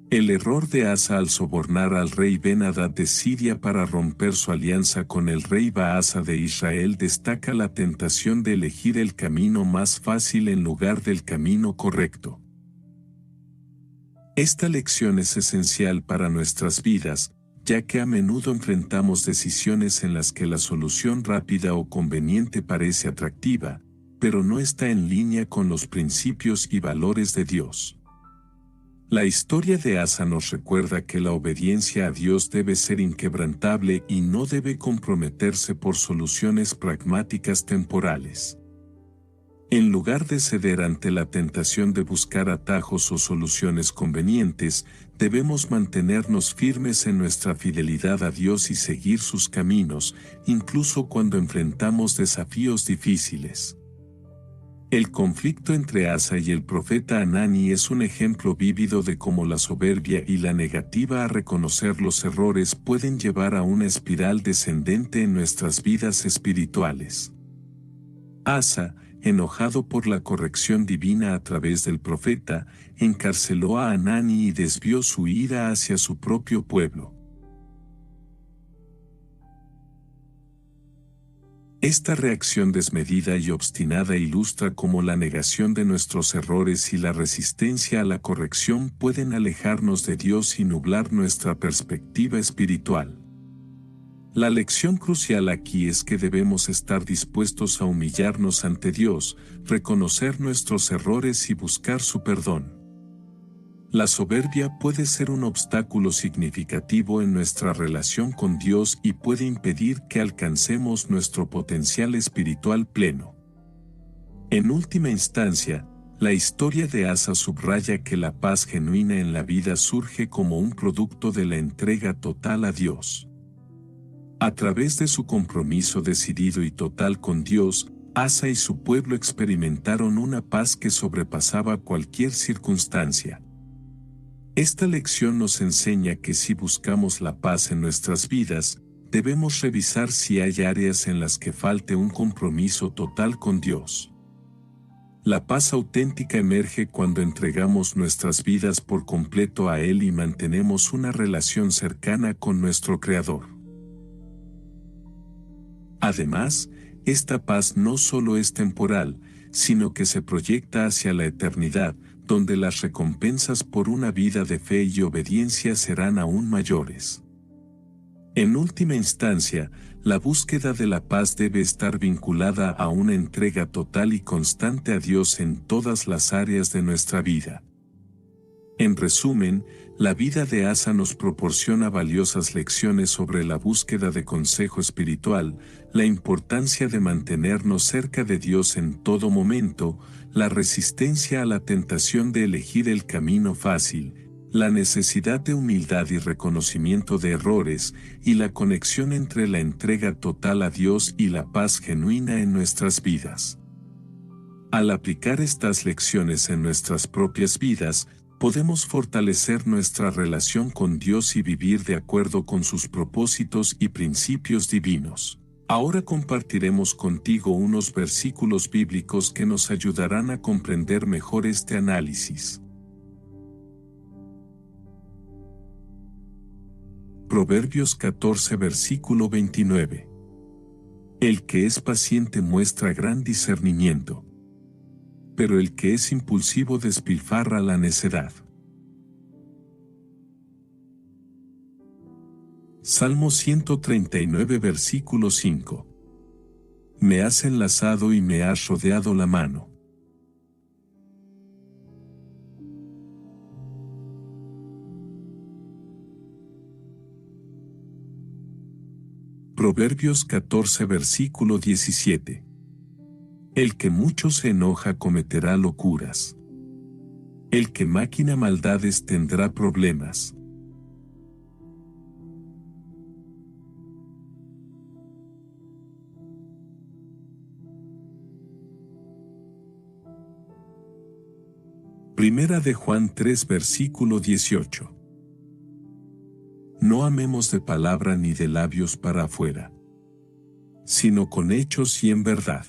El error de Asa al sobornar al rey Ben-Hadad de Siria para romper su alianza con el rey Baasa de Israel destaca la tentación de elegir el camino más fácil en lugar del camino correcto. Esta lección es esencial para nuestras vidas, ya que a menudo enfrentamos decisiones en las que la solución rápida o conveniente parece atractiva, pero no está en línea con los principios y valores de Dios. La historia de Asa nos recuerda que la obediencia a Dios debe ser inquebrantable y no debe comprometerse por soluciones pragmáticas temporales. En lugar de ceder ante la tentación de buscar atajos o soluciones convenientes, debemos mantenernos firmes en nuestra fidelidad a Dios y seguir sus caminos, incluso cuando enfrentamos desafíos difíciles. El conflicto entre Asa y el profeta Hanani es un ejemplo vívido de cómo la soberbia y la negativa a reconocer los errores pueden llevar a una espiral descendente en nuestras vidas espirituales. Asa, enojado por la corrección divina a través del profeta, encarceló a Hanani y desvió su ira hacia su propio pueblo. Esta reacción desmedida y obstinada ilustra cómo la negación de nuestros errores y la resistencia a la corrección pueden alejarnos de Dios y nublar nuestra perspectiva espiritual. La lección crucial aquí es que debemos estar dispuestos a humillarnos ante Dios, reconocer nuestros errores y buscar su perdón. La soberbia puede ser un obstáculo significativo en nuestra relación con Dios y puede impedir que alcancemos nuestro potencial espiritual pleno. En última instancia, la historia de Asa subraya que la paz genuina en la vida surge como un producto de la entrega total a Dios. A través de su compromiso decidido y total con Dios, Asa y su pueblo experimentaron una paz que sobrepasaba cualquier circunstancia. Esta lección nos enseña que si buscamos la paz en nuestras vidas, debemos revisar si hay áreas en las que falte un compromiso total con Dios. La paz auténtica emerge cuando entregamos nuestras vidas por completo a Él y mantenemos una relación cercana con nuestro Creador. Además, esta paz no solo es temporal, sino que se proyecta hacia la eternidad, donde las recompensas por una vida de fe y obediencia serán aún mayores. En última instancia, la búsqueda de la paz debe estar vinculada a una entrega total y constante a Dios en todas las áreas de nuestra vida. En resumen, la vida de Asa nos proporciona valiosas lecciones sobre la búsqueda de consejo espiritual, la importancia de mantenernos cerca de Dios en todo momento, la resistencia a la tentación de elegir el camino fácil, la necesidad de humildad y reconocimiento de errores, y la conexión entre la entrega total a Dios y la paz genuina en nuestras vidas. Al aplicar estas lecciones en nuestras propias vidas, podemos fortalecer nuestra relación con Dios y vivir de acuerdo con sus propósitos y principios divinos. Ahora compartiremos contigo unos versículos bíblicos que nos ayudarán a comprender mejor este análisis. Proverbios 14, versículo 29. El que es paciente muestra gran discernimiento, pero el que es impulsivo despilfarra la necedad. Salmo 139, versículo 5. Me has enlazado y me has rodeado la mano. Proverbios 14, versículo 17. El que mucho se enoja cometerá locuras. El que maquina maldades tendrá problemas. Primera de Juan 3, versículo 18. No amemos de palabra ni de labios para afuera, sino con hechos y en verdad.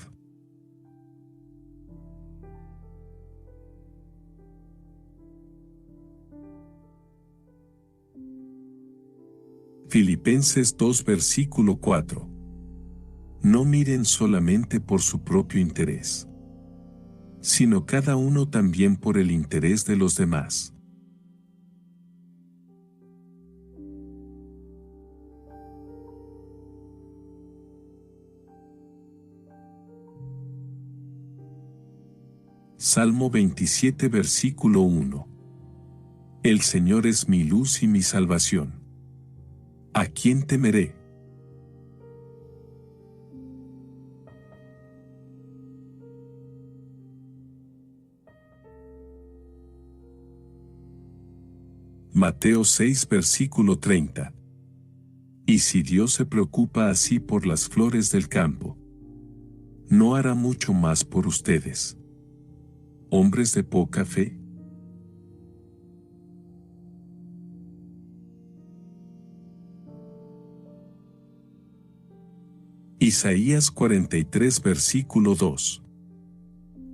Filipenses 2, versículo 4. No miren solamente por su propio interés, sino cada uno también por el interés de los demás. Salmo 27, versículo 1. El Señor es mi luz y mi salvación. ¿A quién temeré? Mateo 6, versículo 30. Y si Dios se preocupa así por las flores del campo, ¿no hará mucho más por ustedes, hombres de poca fe? Isaías 43, versículo 2.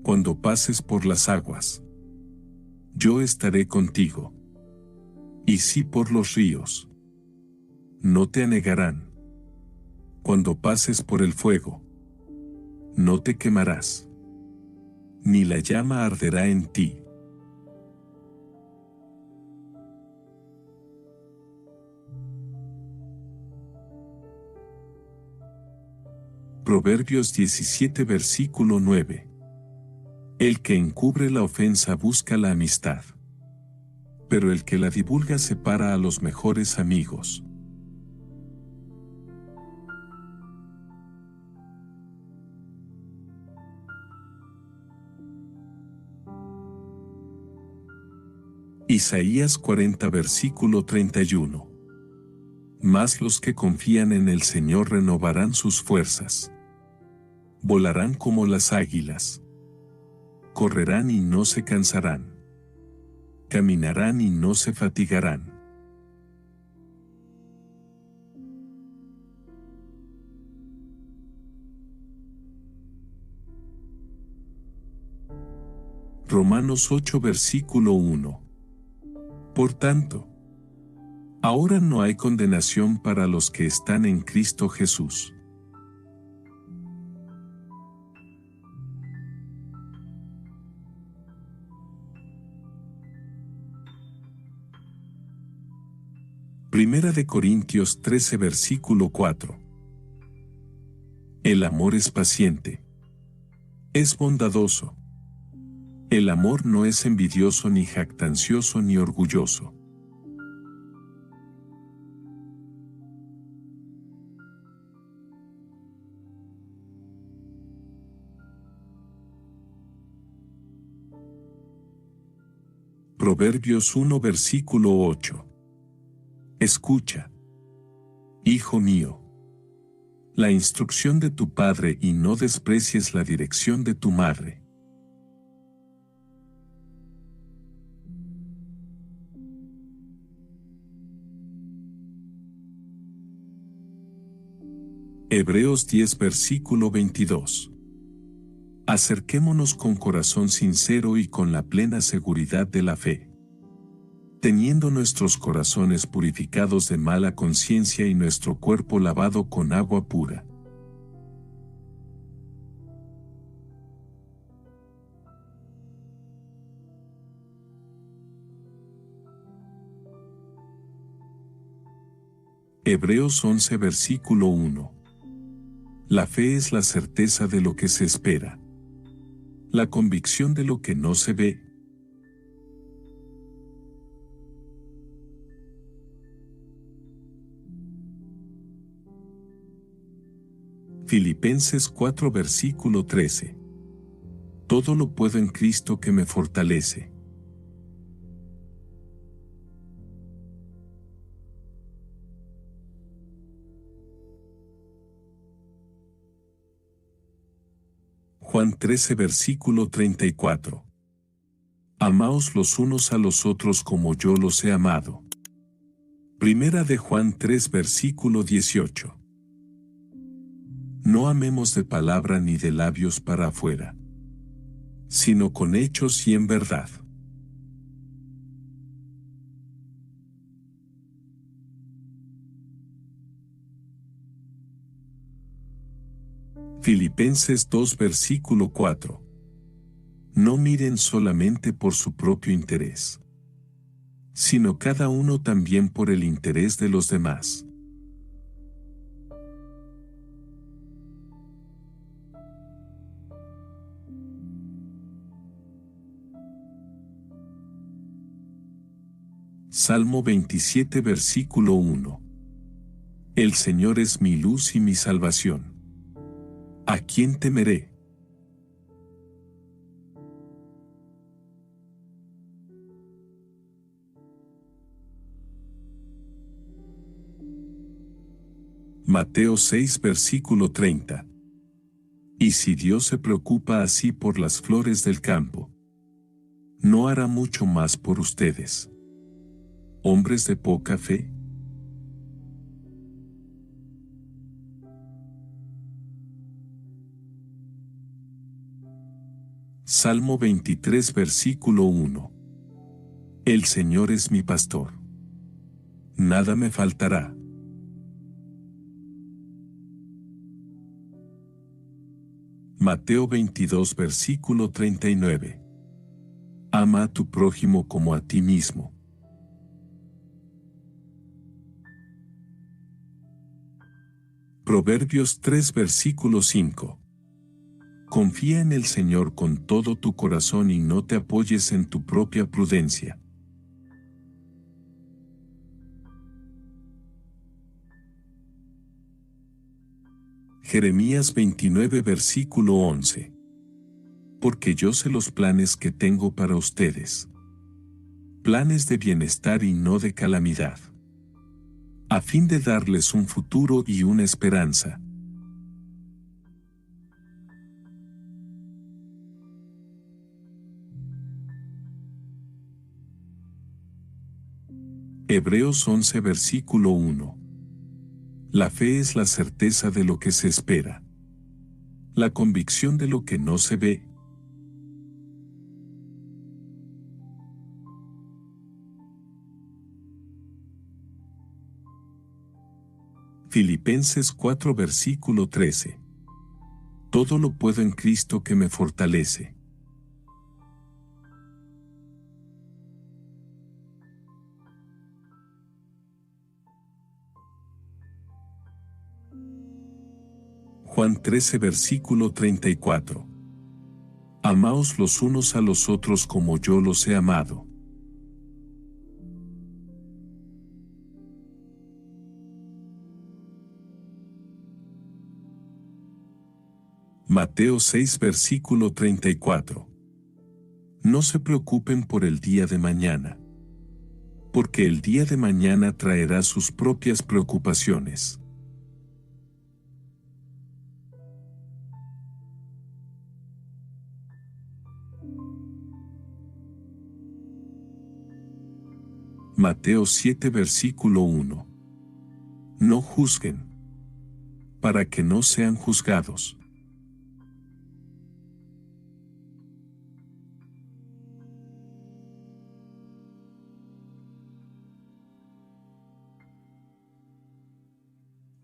Cuando pases por las aguas, yo estaré contigo. Y si por los ríos, no te anegarán. Cuando pases por el fuego, no te quemarás, ni la llama arderá en ti. Proverbios 17, versículo 9. El que encubre la ofensa busca la amistad, pero el que la divulga separa a los mejores amigos. Isaías 40, versículo 31. Mas los que confían en el Señor renovarán sus fuerzas. Volarán como las águilas. Correrán y no se cansarán. Caminarán y no se fatigarán. Romanos 8, versículo 1. Por tanto, ahora no hay condenación para los que están en Cristo Jesús. Primera de Corintios 13 versículo 4. El amor es paciente. Es bondadoso. El amor no es envidioso ni jactancioso ni orgulloso. Proverbios 1 versículo 8. Escucha, hijo mío, la instrucción de tu padre y no desprecies la dirección de tu madre. Hebreos 10 versículo 22. Acerquémonos con corazón sincero y con la plena seguridad de la fe, teniendo nuestros corazones purificados de mala conciencia y nuestro cuerpo lavado con agua pura. Hebreos 11 versículo 1. La fe es la certeza de lo que se espera, la convicción de lo que no se ve. Filipenses 4 versículo 13. Todo lo puedo en Cristo que me fortalece. Juan 13 versículo 34. Amaos los unos a los otros como yo los he amado. Primera de Juan 3 versículo 18. No amemos de palabra ni de labios para afuera, sino con hechos y en verdad. Filipenses 2 versículo 4. No miren solamente por su propio interés, sino cada uno también por el interés de los demás. Salmo 27 versículo 1. El Señor es mi luz y mi salvación. ¿A quién temeré? Mateo 6 versículo 30. Y si Dios se preocupa así por las flores del campo, ¿no hará mucho más por ustedes, hombres de poca fe? Salmo 23 versículo 1. El Señor es mi pastor. Nada me faltará. Mateo 22 versículo 39. Ama a tu prójimo como a ti mismo. Proverbios 3 versículo 5. Confía en el Señor con todo tu corazón y no te apoyes en tu propia prudencia. Jeremías 29 versículo 11. Porque yo sé los planes que tengo para ustedes. Planes de bienestar y no de calamidad, a fin de darles un futuro y una esperanza. Hebreos 11 versículo 1. La fe es la certeza de lo que se espera, la convicción de lo que no se ve. Filipenses 4 versículo 13. Todo lo puedo en Cristo que me fortalece. Juan 13 versículo 34. Amaos los unos a los otros como yo los he amado. Mateo 6 versículo 34. No se preocupen por el día de mañana, porque el día de mañana traerá sus propias preocupaciones. Mateo 7 versículo 1. No juzguen, para que no sean juzgados.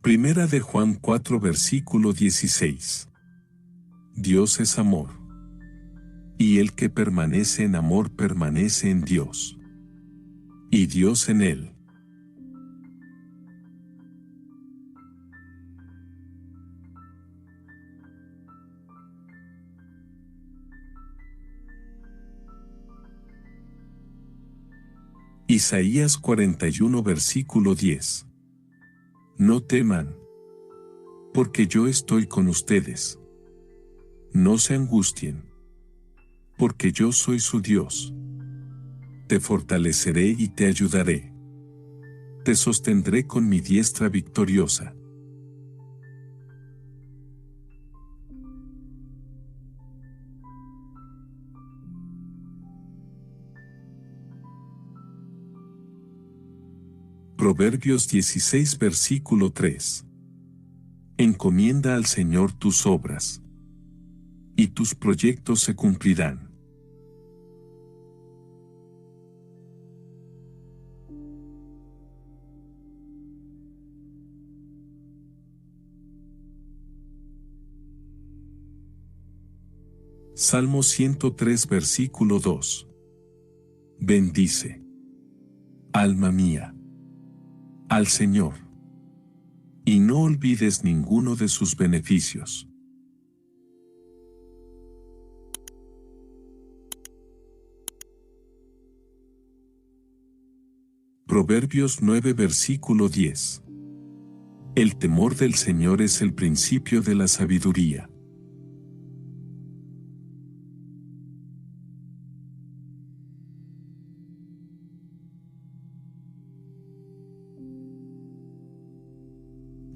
Primera de Juan 4 versículo 16. Dios es amor. Y el que permanece en amor permanece en Dios. Y Dios en él. Isaías 41 versículo 10. No teman, porque yo estoy con ustedes. No se angustien, porque yo soy su Dios. Te fortaleceré y te ayudaré. Te sostendré con mi diestra victoriosa. Proverbios 16 versículo 3. Encomienda al Señor tus obras, y tus proyectos se cumplirán. Salmo 103 versículo 2. Bendice, alma mía, al Señor, y no olvides ninguno de sus beneficios. Proverbios 9 versículo 10. El temor del Señor es el principio de la sabiduría.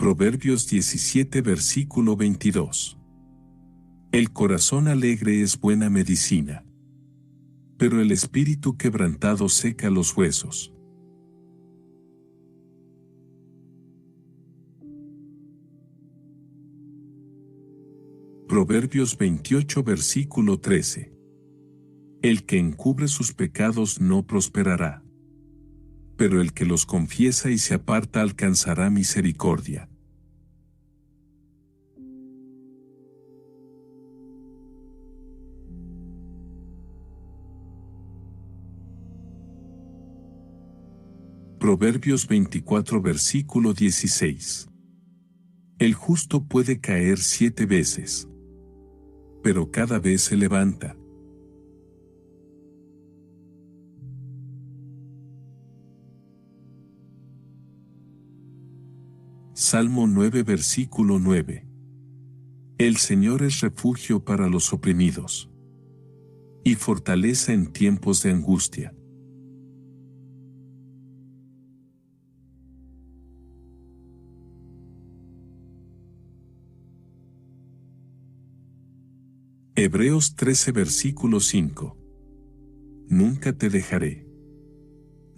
Proverbios 17 versículo 22. El corazón alegre es buena medicina, pero el espíritu quebrantado seca los huesos. Proverbios 28 versículo 13. El que encubre sus pecados no prosperará, pero el que los confiesa y se aparta alcanzará misericordia. Proverbios 24 versículo 16. El justo puede caer 7 veces, pero cada vez se levanta. Salmo 9 versículo 9. El Señor es refugio para los oprimidos, y fortaleza en tiempos de angustia. Hebreos 13 versículo 5. Nunca te dejaré.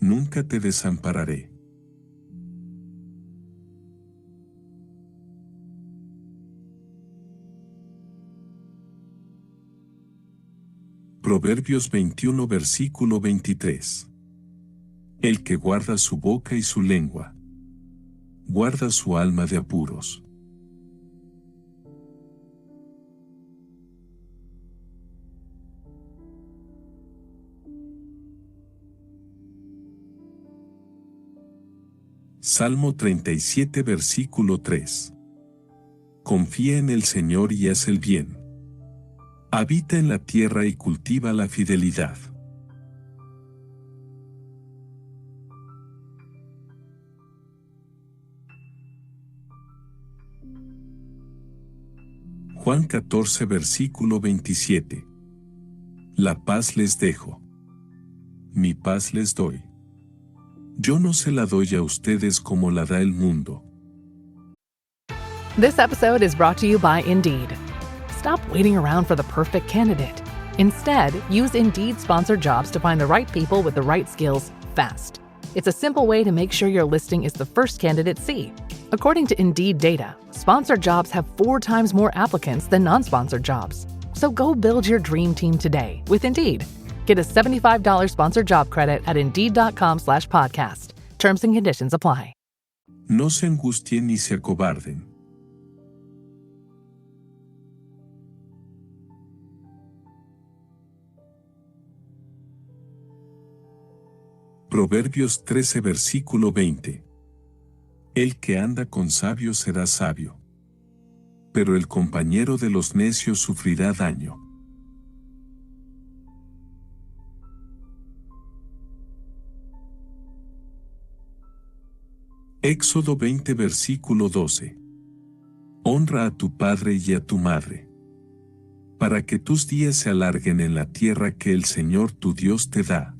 Nunca te desampararé. Proverbios 21 versículo 23. El que guarda su boca y su lengua, guarda su alma de apuros. Salmo 37 versículo 3. Confía en el Señor y haz el bien. Habita en la tierra y cultiva la fidelidad. Juan 14 versículo 27. La paz les dejo. Mi paz les doy. Yo no se la doy a ustedes como la da el mundo. This episode is brought to you by Indeed. Stop waiting around for the perfect candidate. Instead, use Indeed sponsored jobs to find the right people with the right skills fast. It's a simple way to make sure your listing is the first candidates see. According to Indeed data, sponsored jobs have 4 times more applicants than non-sponsored jobs. So go build your dream team today with Indeed. Get a $75 sponsored job credit at Indeed.com/podcast. Terms and conditions apply. No se angustien ni se acobarden. Proverbios 13 versículo 20. El que anda con sabios será sabio, pero el compañero de los necios sufrirá daño. Éxodo 20 versículo 12. Honra a tu padre y a tu madre, para que tus días se alarguen en la tierra que el Señor tu Dios te da.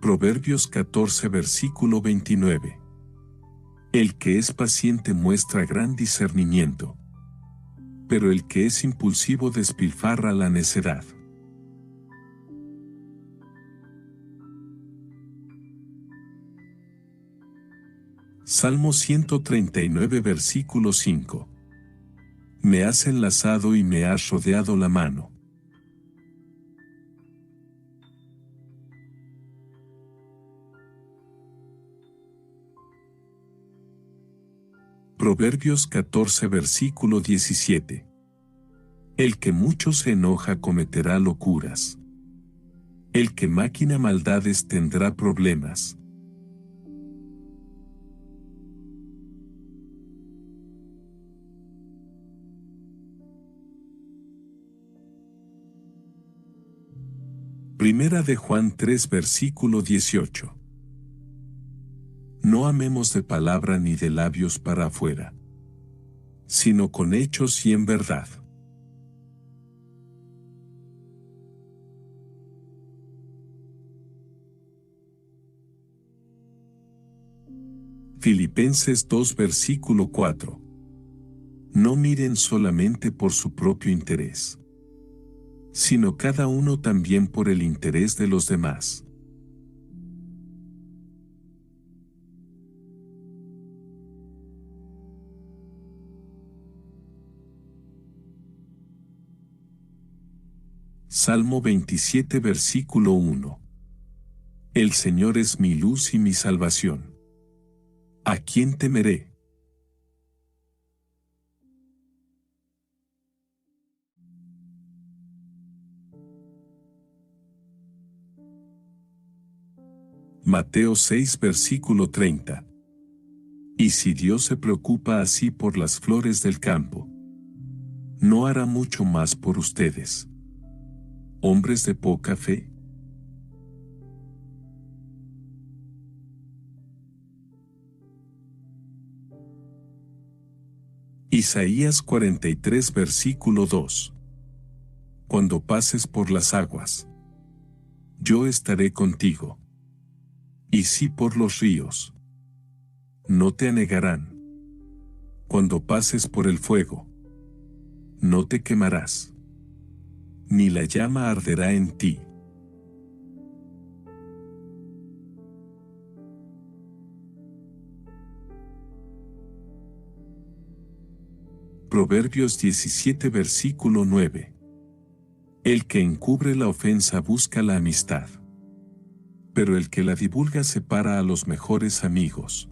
Proverbios 14 versículo 29. El que es paciente muestra gran discernimiento, pero el que es impulsivo despilfarra la necedad. Salmo 139 versículo 5. Me has enlazado y me has rodeado la mano. Proverbios 14 versículo 17. El que mucho se enoja cometerá locuras. El que maquina maldades tendrá problemas. Primera de Juan 3 versículo 18. No amemos de palabra ni de labios para afuera, sino con hechos y en verdad. Filipenses 2 versículo 4. No miren solamente por su propio interés, sino cada uno también por el interés de los demás. Salmo 27 versículo 1. El Señor es mi luz y mi salvación. ¿A quién temeré? Mateo 6 versículo 30. Y si Dios se preocupa así por las flores del campo, ¿no hará mucho más por ustedes, hombres de poca fe? Isaías 43 versículo 2. Cuando pases por las aguas, yo estaré contigo. Y si por los ríos, no te anegarán. Cuando pases por el fuego, no te quemarás, ni la llama arderá en ti. Proverbios 17 versículo 9. El que encubre la ofensa busca la amistad, pero el que la divulga separa a los mejores amigos.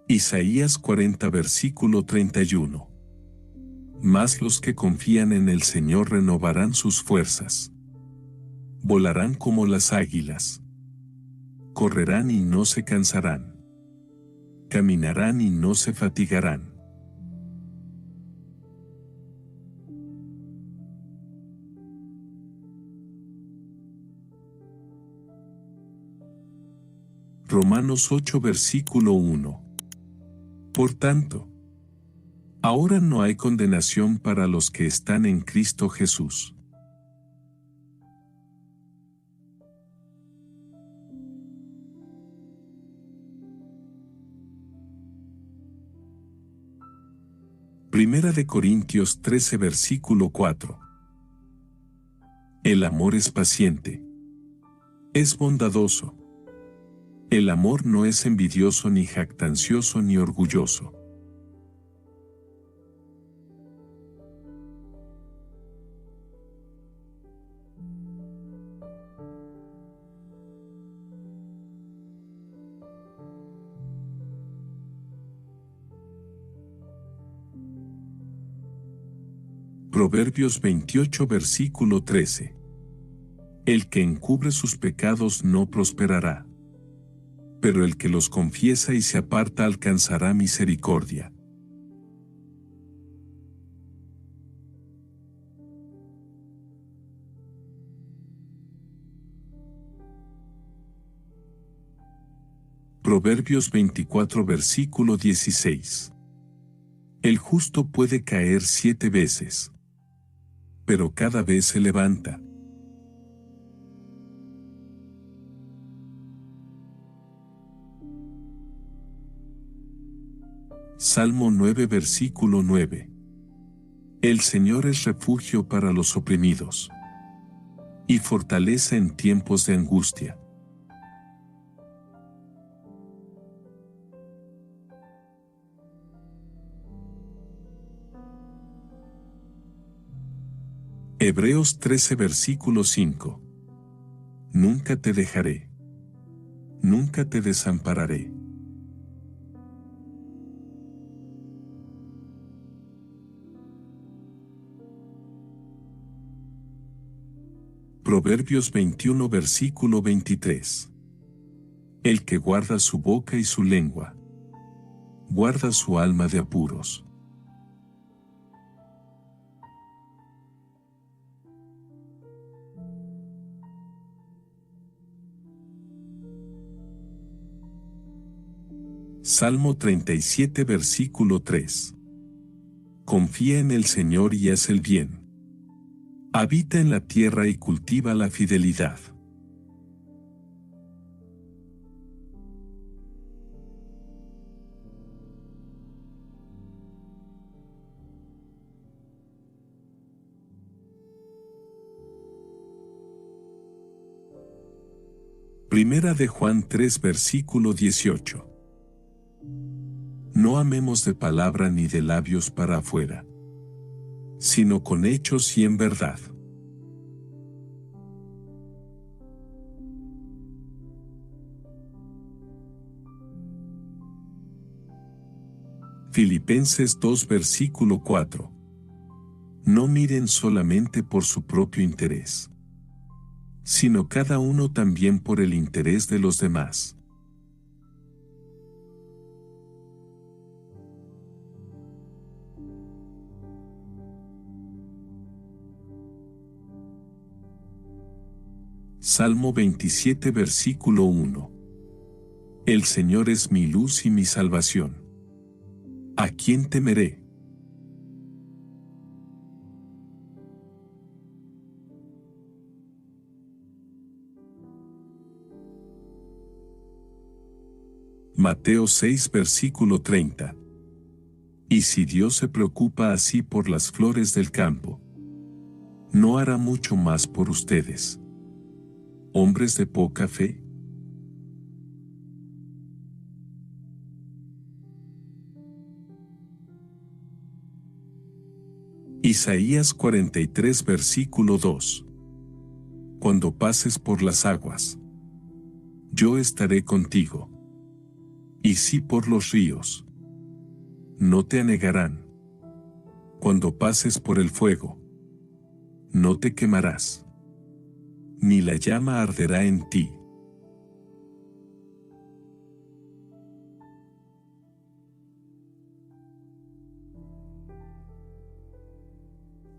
Isaías 40 versículo 31. Mas los que confían en el Señor renovarán sus fuerzas. Volarán como las águilas. Correrán y no se cansarán. Caminarán y no se fatigarán. Romanos 8 versículo 1. Por tanto, ahora no hay condenación para los que están en Cristo Jesús. Primera de Corintios 13 versículo 4. El amor es paciente. Es bondadoso. El amor no es envidioso ni jactancioso ni orgulloso. Proverbios 28 versículo 13. El que encubre sus pecados no prosperará, pero el que los confiesa y se aparta alcanzará misericordia. Proverbios 24 versículo 16. El justo puede caer 7 veces, pero cada vez se levanta. Salmo 9 versículo 9. El Señor es refugio para los oprimidos y fortaleza en tiempos de angustia. Hebreos 13 versículo 5. Nunca te dejaré. Nunca te desampararé. Proverbios 21 versículo 23. El que guarda su boca y su lengua, guarda su alma de apuros. Salmo 37 versículo 3. Confía en el Señor y haz el bien. Habita en la tierra y cultiva la fidelidad. Primera de Juan 3 versículo 18. No amemos de palabra ni de labios para afuera, sino con hechos y en verdad. Filipenses 2 versículo 4. No miren solamente por su propio interés, sino cada uno también por el interés de los demás. Salmo 27 versículo 1. El Señor es mi luz y mi salvación. ¿A quién temeré? Mateo 6 versículo 30. Y si Dios se preocupa así por las flores del campo, ¿no hará mucho más por ustedes, hombres de poca fe? Isaías 43 versículo 2. Cuando pases por las aguas, yo estaré contigo, Y sí por los ríos. No te anegarán. Cuando pases por el fuego, no te quemarás, ni la llama arderá en ti.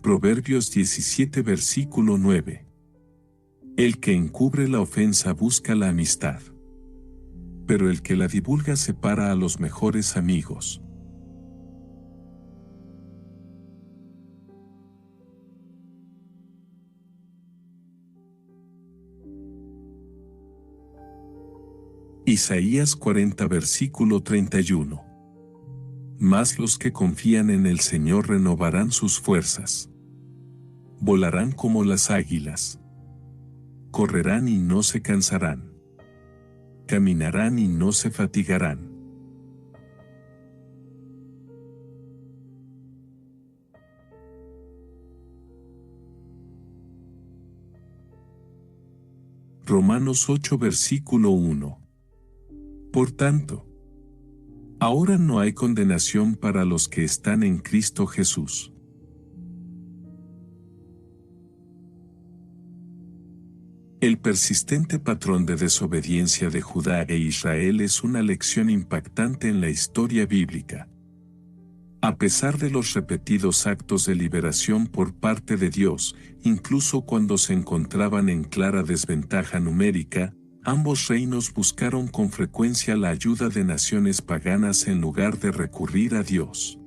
Proverbios 17 versículo 9. El que encubre la ofensa busca la amistad, pero el que la divulga separa a los mejores amigos. Isaías 40 versículo 31. Mas los que confían en el Señor renovarán sus fuerzas. Volarán como las águilas. Correrán y no se cansarán. Caminarán y no se fatigarán. Romanos 8 versículo 1. Por tanto, ahora no hay condenación para los que están en Cristo Jesús. El persistente patrón de desobediencia de Judá e Israel es una lección impactante en la historia bíblica. A pesar de los repetidos actos de liberación por parte de Dios, incluso cuando se encontraban en clara desventaja numérica, ambos reinos buscaron con frecuencia la ayuda de naciones paganas en lugar de recurrir a Dios.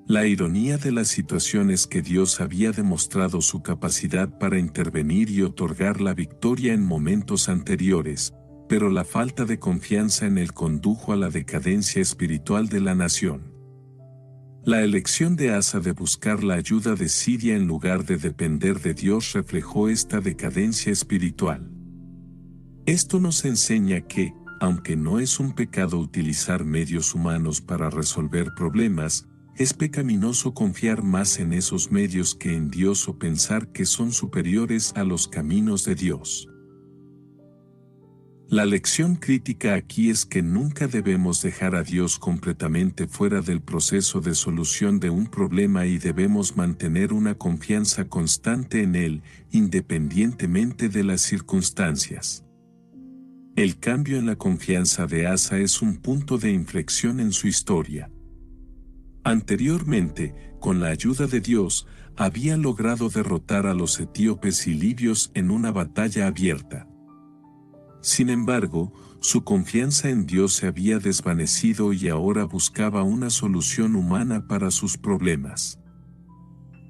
La ironía de la situación es que Dios había demostrado su capacidad para intervenir y otorgar la victoria en momentos anteriores, pero la falta de confianza en él condujo a la decadencia espiritual de la nación. La elección de Asa de buscar la ayuda de Siria en lugar de depender de Dios reflejó esta decadencia espiritual. Esto nos enseña que, aunque no es un pecado utilizar medios humanos para resolver problemas, es pecaminoso confiar más en esos medios que en Dios o pensar que son superiores a los caminos de Dios. La lección crítica aquí es que nunca debemos dejar a Dios completamente fuera del proceso de solución de un problema y debemos mantener una confianza constante en Él, independientemente de las circunstancias. El cambio en la confianza de Asa es un punto de inflexión en su historia. Anteriormente, con la ayuda de Dios, había logrado derrotar a los etíopes y libios en una batalla abierta. Sin embargo, su confianza en Dios se había desvanecido y ahora buscaba una solución humana para sus problemas.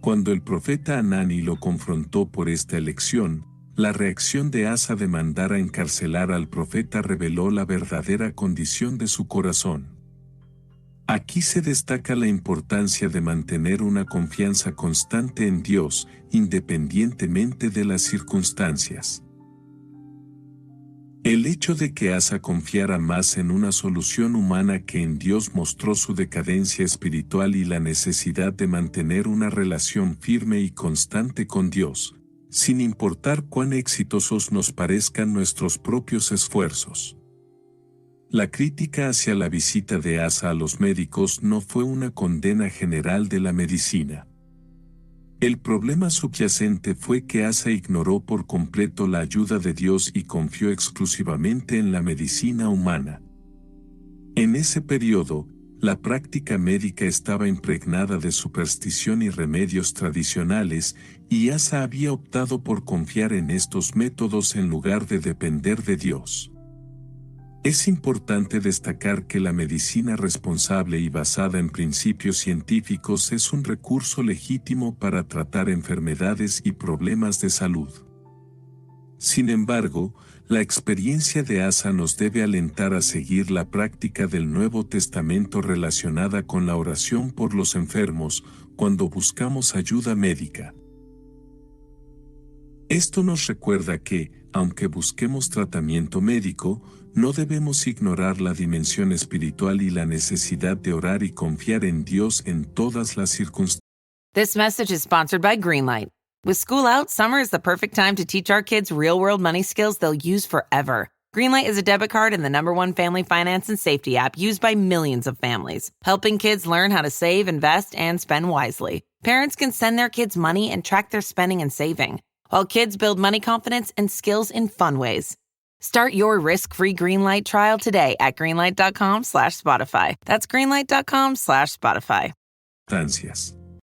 Cuando el profeta Hanani lo confrontó por esta elección, la reacción de Asa de mandar a encarcelar al profeta reveló la verdadera condición de su corazón. Aquí se destaca la importancia de mantener una confianza constante en Dios, independientemente de las circunstancias. El hecho de que Asa confiara más en una solución humana que en Dios mostró su decadencia espiritual y la necesidad de mantener una relación firme y constante con Dios, sin importar cuán exitosos nos parezcan nuestros propios esfuerzos. La crítica hacia la visita de Asa a los médicos no fue una condena general de la medicina. El problema subyacente fue que Asa ignoró por completo la ayuda de Dios y confió exclusivamente en la medicina humana. En ese periodo, la práctica médica estaba impregnada de superstición y remedios tradicionales, y Asa había optado por confiar en estos métodos en lugar de depender de Dios. Es importante destacar que la medicina responsable y basada en principios científicos es un recurso legítimo para tratar enfermedades y problemas de salud. Sin embargo, la experiencia de Asa nos debe alentar a seguir la práctica del Nuevo Testamento relacionada con la oración por los enfermos cuando buscamos ayuda médica. Esto nos recuerda que, aunque busquemos tratamiento médico, no debemos ignorar la dimensión espiritual y la necesidad de orar y confiar en Dios en todas las circunstancias. This message is sponsored by Greenlight. With school out, summer is the perfect time to teach our kids real-world money skills they'll use forever. Greenlight is a debit card and the #1 family finance and safety app used by millions of families, helping kids learn how to save, invest, and spend wisely. Parents can send their kids money and track their spending and saving, while kids build money confidence and skills in fun ways. Start your risk-free Greenlight trial today at greenlight.com/Spotify. That's greenlight.com/Spotify. Instancias.